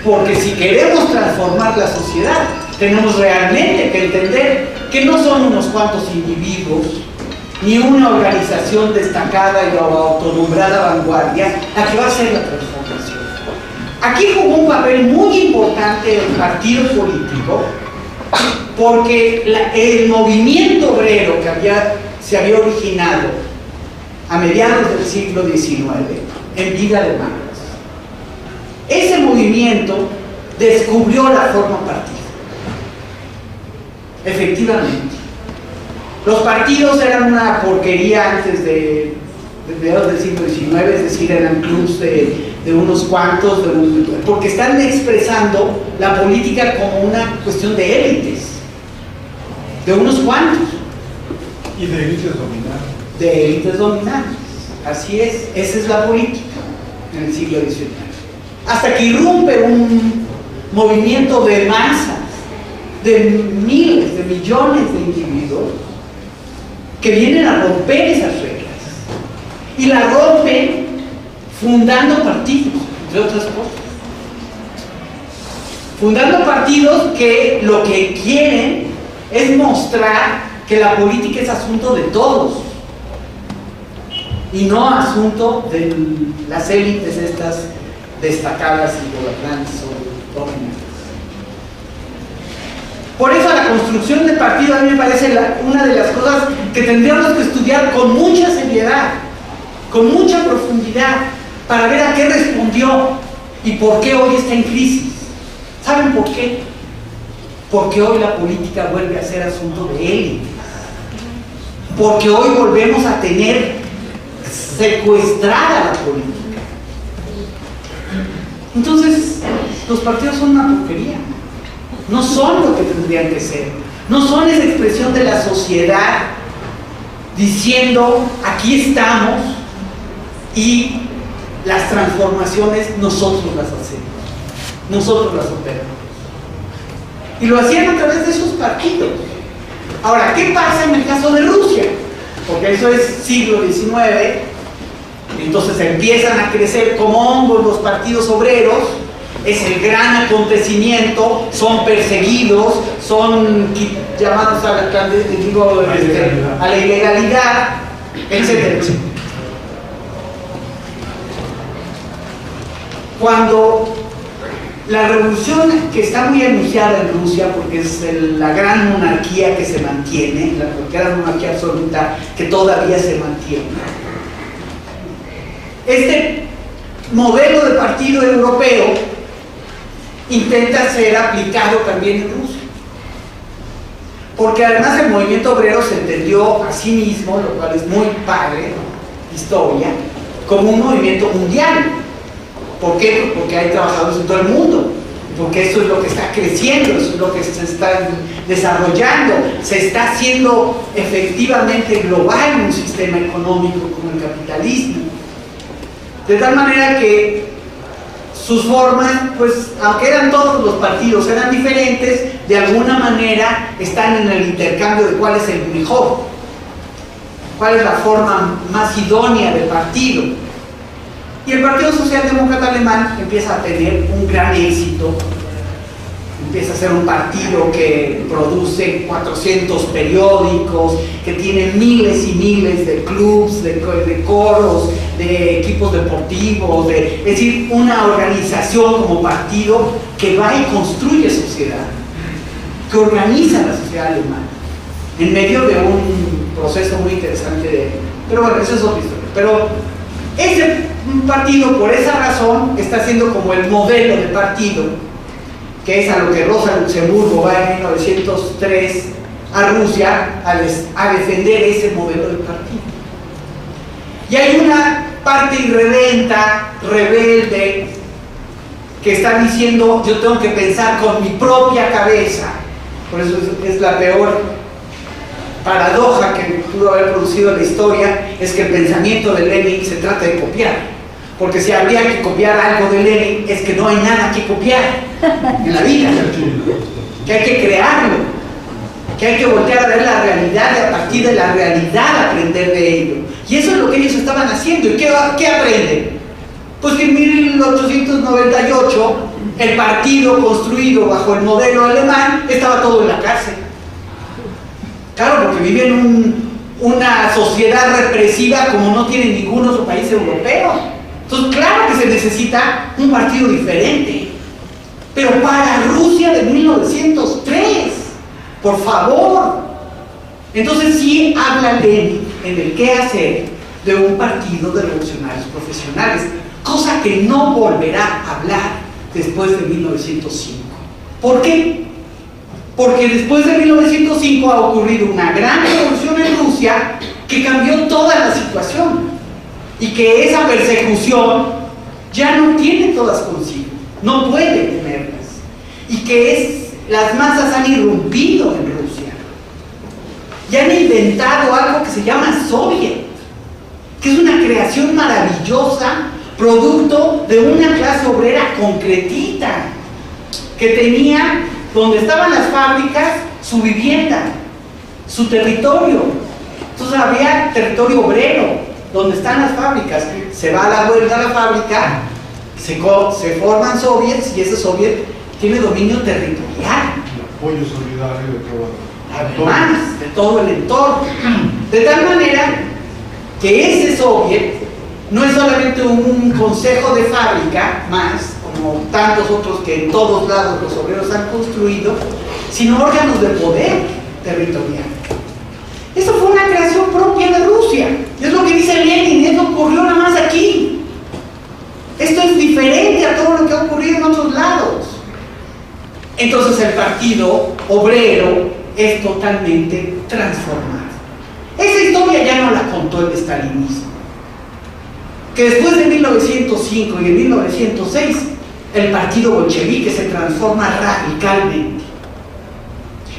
porque si queremos transformar la sociedad, tenemos realmente que entender que no son unos cuantos individuos, ni una organización destacada y autonombrada vanguardia la que va a hacer la transformación. Aquí jugó un papel muy importante el partido político, porque el movimiento obrero que se había originado a mediados del siglo XIX, en vida de Marx, ese movimiento descubrió la forma partido. Efectivamente, los partidos eran una porquería antes de mediados del siglo XIX, es decir, eran clubs de unos cuantos, porque están expresando la política como una cuestión de élites, de unos cuantos. Y de élites dominantes. De élites dominantes, así es, esa es la política en el siglo XIX. Hasta que irrumpe un movimiento de masas, de miles, de millones de individuos que vienen a romper esas reglas y la rompen fundando partidos, entre otras cosas, fundando partidos que lo que quieren es mostrar que la política es asunto de todos y no asunto de las élites estas destacadas y gobernantes o dominantes. Por eso la construcción del partido a mí me parece una de las cosas que tendríamos que estudiar con mucha seriedad, con mucha profundidad, para ver a qué respondió y por qué hoy está en crisis. ¿Saben por qué? Porque hoy la política vuelve a ser asunto de élites. Porque hoy volvemos a tener secuestrada la política. Entonces, los partidos son una porquería. No son lo que tendrían que ser. No son esa expresión de la sociedad diciendo, aquí estamos y las transformaciones nosotros las hacemos, nosotros las operamos. Y lo hacían a través de esos partidos. Ahora, ¿qué pasa en el caso de Rusia? porque eso es siglo XIX. Entonces empiezan a crecer como hongos los partidos obreros, es el gran acontecimiento, son perseguidos, son llamados a la ilegalidad, etcétera, etcétera. Cuando la revolución, que está muy anunciada en Rusia, porque es la gran monarquía que se mantiene, la gran monarquía absoluta que todavía se mantiene, este modelo de partido europeo intenta ser aplicado también en Rusia, porque además el movimiento obrero se entendió a sí mismo, lo cual es muy padre, historia, como un movimiento mundial. ¿Por qué? Porque hay trabajadores en todo el mundo, porque eso es lo que está creciendo, eso es lo que se está desarrollando, se está haciendo efectivamente global en un sistema económico como el capitalismo. De tal manera que sus formas, pues aunque eran todos los partidos, eran diferentes, de alguna manera están en el intercambio de cuál es el mejor, cuál es la forma más idónea del partido. Y el Partido Socialdemócrata Alemán empieza a tener un gran éxito, empieza a ser un partido que produce 400 periódicos, que tiene miles y miles de clubs, de coros, de equipos deportivos, es decir, una organización como partido que va y construye sociedad, que organiza la sociedad alemana, en medio de un proceso muy interesante pero bueno, eso es otra historia. Pero ese partido, por esa razón, está siendo como el modelo de partido, que es a lo que Rosa Luxemburgo va en 1903 a Rusia a defender ese modelo de partido. Y hay una parte irredenta, rebelde, que está diciendo: yo tengo que pensar con mi propia cabeza. Por eso es la peor paradoja que pudo haber producido la historia, es que el pensamiento de Lenin se trata de copiar. Porque si habría que copiar algo de Lenin, es que no hay nada que copiar en la vida, que hay que crearlo, que hay que voltear a ver la realidad y a partir de la realidad aprender de ello. Y eso es lo que ellos estaban haciendo. ¿Y qué aprenden? Pues que en 1898 el partido construido bajo el modelo alemán estaba todo en la cárcel. Claro, porque viven en una sociedad represiva como no tiene ningún otro país europeo. Entonces, claro que se necesita un partido diferente. Pero para Rusia de 1903, por favor. Entonces sí habla Lenin en el qué hacer de un partido de revolucionarios profesionales, cosa que no volverá a hablar después de 1905. ¿Por qué? Porque después de 1905 ha ocurrido una gran revolución en Rusia que cambió toda la situación y que esa persecución ya no tiene todas consigo, no puede tenerlas, y que las masas han irrumpido en Rusia y han inventado algo que se llama Soviet, que es una creación maravillosa, producto de una clase obrera concretita, que tenía, donde estaban las fábricas, su vivienda, su territorio. Entonces había territorio obrero, donde están las fábricas. Se va a la vuelta a la fábrica, se forman soviets, y ese soviet tiene dominio territorial. El apoyo solidario de todo. Además de todo el entorno. De tal manera que ese soviet no es solamente un consejo de fábrica más, como tantos otros que en todos lados los obreros han construido, sino órganos de poder territorial. Eso fue una creación propia de Rusia. Es lo que dice Lenin, esto ocurrió nada más aquí. Esto es diferente a todo lo que ha ocurrido en otros lados. Entonces el partido obrero es totalmente transformado. Esa historia ya no la contó el estalinismo. Que después de 1905 y de 1906, el partido bolchevique se transforma radicalmente.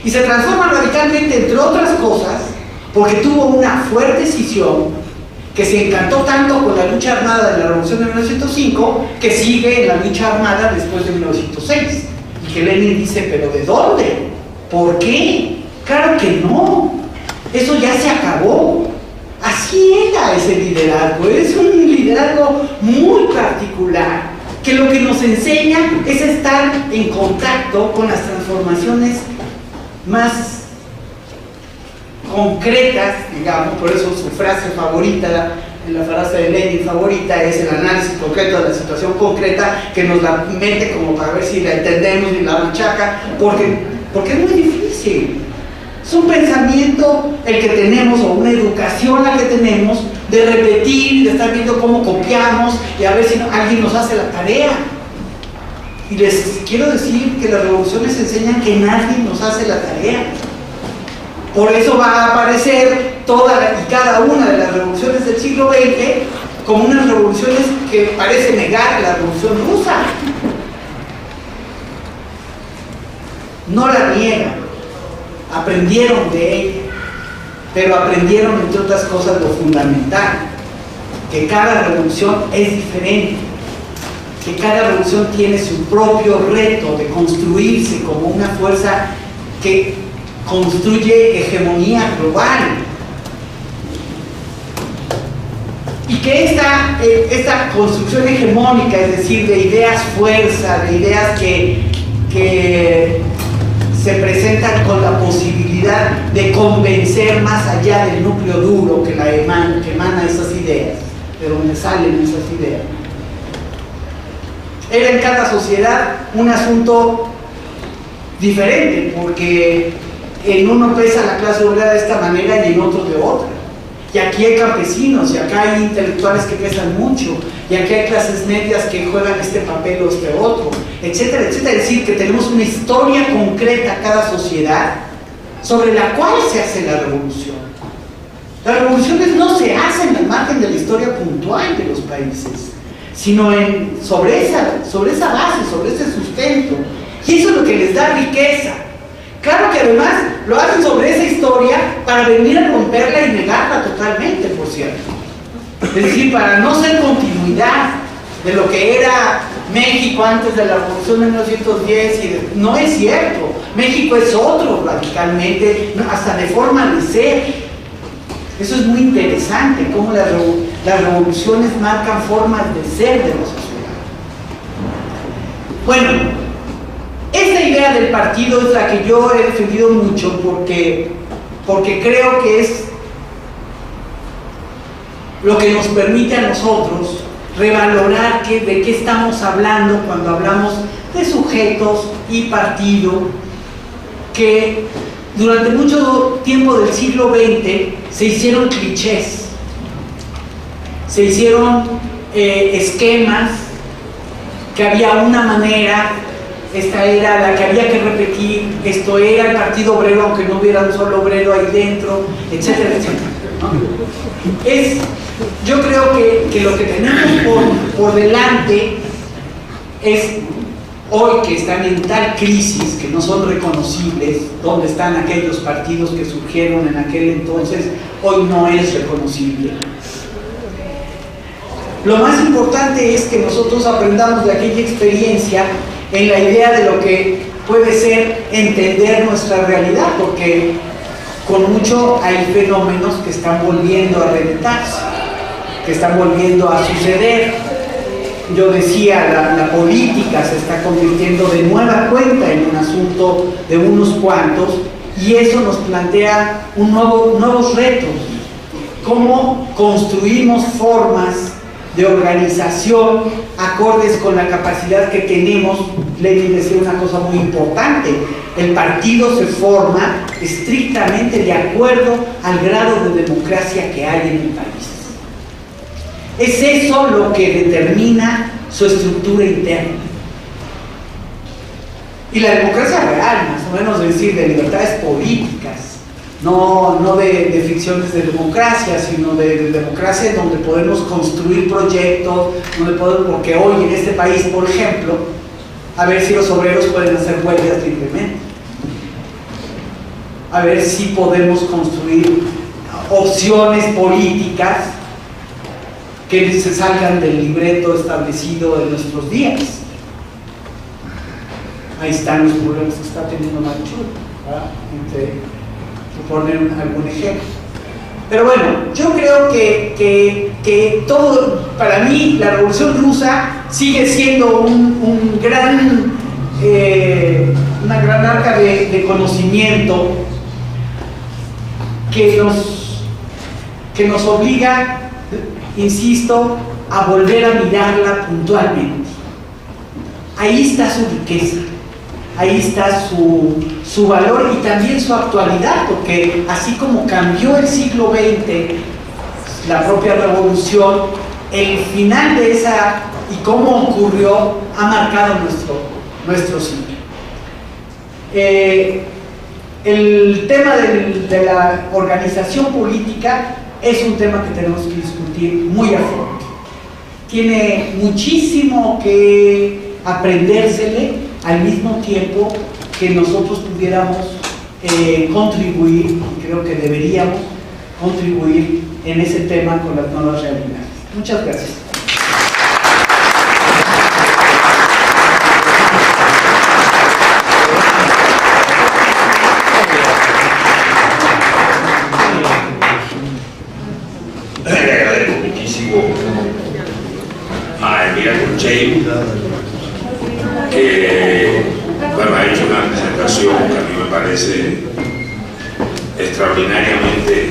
Y se transforma radicalmente, entre otras cosas, porque tuvo una fuerte escisión que se encantó tanto con la lucha armada de la Revolución de 1905 que sigue en la lucha armada después de 1906. Y que Lenin dice: ¿pero de dónde? ¿Por qué? Claro que no, eso ya se acabó. Así era ese liderazgo, es un liderazgo muy particular, que lo que nos enseña es estar en contacto con las transformaciones más concretas, digamos, por eso su frase favorita, la frase de Lenin favorita, es el análisis concreto de la situación concreta, que nos la mete como para ver si la entendemos y la machaca, porque es muy difícil. Es un pensamiento el que tenemos, o una educación la que tenemos, de repetir, de estar viendo cómo copiamos y a ver si alguien nos hace la tarea. Y les quiero decir que las revoluciones enseñan que nadie nos hace la tarea. Por eso va a aparecer toda y cada una de las revoluciones del siglo XX como unas revoluciones que parece negar la revolución rusa. No la niegan, aprendieron de ella, pero aprendieron, entre otras cosas, lo fundamental, que cada revolución es diferente, que cada revolución tiene su propio reto de construirse como una fuerza que construye hegemonía global, y que esta construcción hegemónica, es decir, de ideas fuerza, de ideas que se presentan con la posibilidad de convencer más allá del núcleo duro que emana esas ideas, de donde salen esas ideas, era en cada sociedad un asunto diferente, porque en uno pesa la clase obrera de esta manera y en otro de otra. Y aquí hay campesinos, y acá hay intelectuales que pesan mucho, y aquí hay clases medias que juegan este papel o este otro, etcétera, etcétera. Es decir, que tenemos una historia concreta cada sociedad sobre la cual se hace la revolución. Las revoluciones no se hacen al margen de la historia puntual de los países, sino sobre esa base, sobre ese sustento. Y eso es lo que les da riqueza. Claro que además lo hacen sobre esa historia para venir a romperla y negarla totalmente, por cierto. Es decir, para no ser continuidad de lo que era México antes de la Revolución de 1910, no es cierto. México es otro radicalmente, hasta de forma de ser. Eso es muy interesante, cómo las revoluciones marcan formas de ser de la sociedad. Bueno, esta idea del partido es la que yo he defendido mucho porque creo que es lo que nos permite a nosotros revalorar de qué estamos hablando cuando hablamos de sujetos y partido, que durante mucho tiempo del siglo XX se hicieron clichés, se hicieron esquemas, que había una manera, esta era la que había que repetir, esto era el Partido Obrero aunque no hubiera un solo obrero ahí dentro, etcétera, etcétera, ¿no? Yo creo que lo que tenemos por delante es, hoy que están en tal crisis que no son reconocibles, donde están aquellos partidos que surgieron en aquel entonces, hoy no es reconocible. Lo más importante es que nosotros aprendamos de aquella experiencia en la idea de lo que puede ser entender nuestra realidad, porque con mucho hay fenómenos que están volviendo a reventarse, que están volviendo a suceder. Yo decía, la política se está convirtiendo de nueva cuenta en un asunto de unos cuantos, y eso nos plantea nuevos retos. ¿Cómo construimos formas de organización acordes con la capacidad que tenemos? Lenin decía una cosa muy importante: el partido se forma estrictamente de acuerdo al grado de democracia que hay en el país. Es eso lo que determina su estructura interna. Y la democracia real, más o menos, es decir, de libertades políticas, no de ficciones de democracia, sino de democracia donde podemos construir proyectos, porque hoy en este país, por ejemplo, a ver si los obreros pueden hacer huelgas libremente, a ver si podemos construir opciones políticas que se salgan del libreto establecido de nuestros días. Ahí están los problemas que está teniendo Manchur, por poner algún ejemplo. Pero bueno, yo creo que todo, para mí, la Revolución Rusa sigue siendo una gran arca de conocimiento que nos obliga, insisto, a volver a mirarla puntualmente. Ahí está su riqueza, ahí está su valor y también su actualidad, porque así como cambió el siglo XX, la propia revolución, el final de esa y cómo ocurrió ha marcado nuestro siglo. El tema de la organización política es un tema que tenemos que discutir muy a fondo. Tiene muchísimo que aprendérsele, al mismo tiempo que nosotros pudiéramos contribuir, y creo que deberíamos contribuir en ese tema con las nuevas realidades. Muchas gracias. Le agradezco muchísimo a Elvira Concheiro, que bueno, ha hecho una presentación que a mí me parece extraordinariamente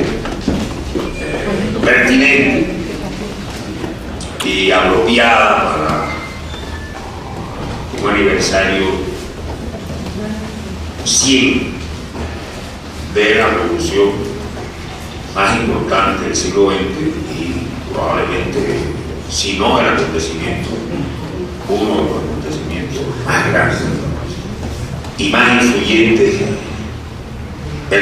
pertinente y apropiada para un aniversario 100 de la revolución más importante del siglo XX y probablemente, si no el acontecimiento, uno de los acontecimientos más grandes y más influyentes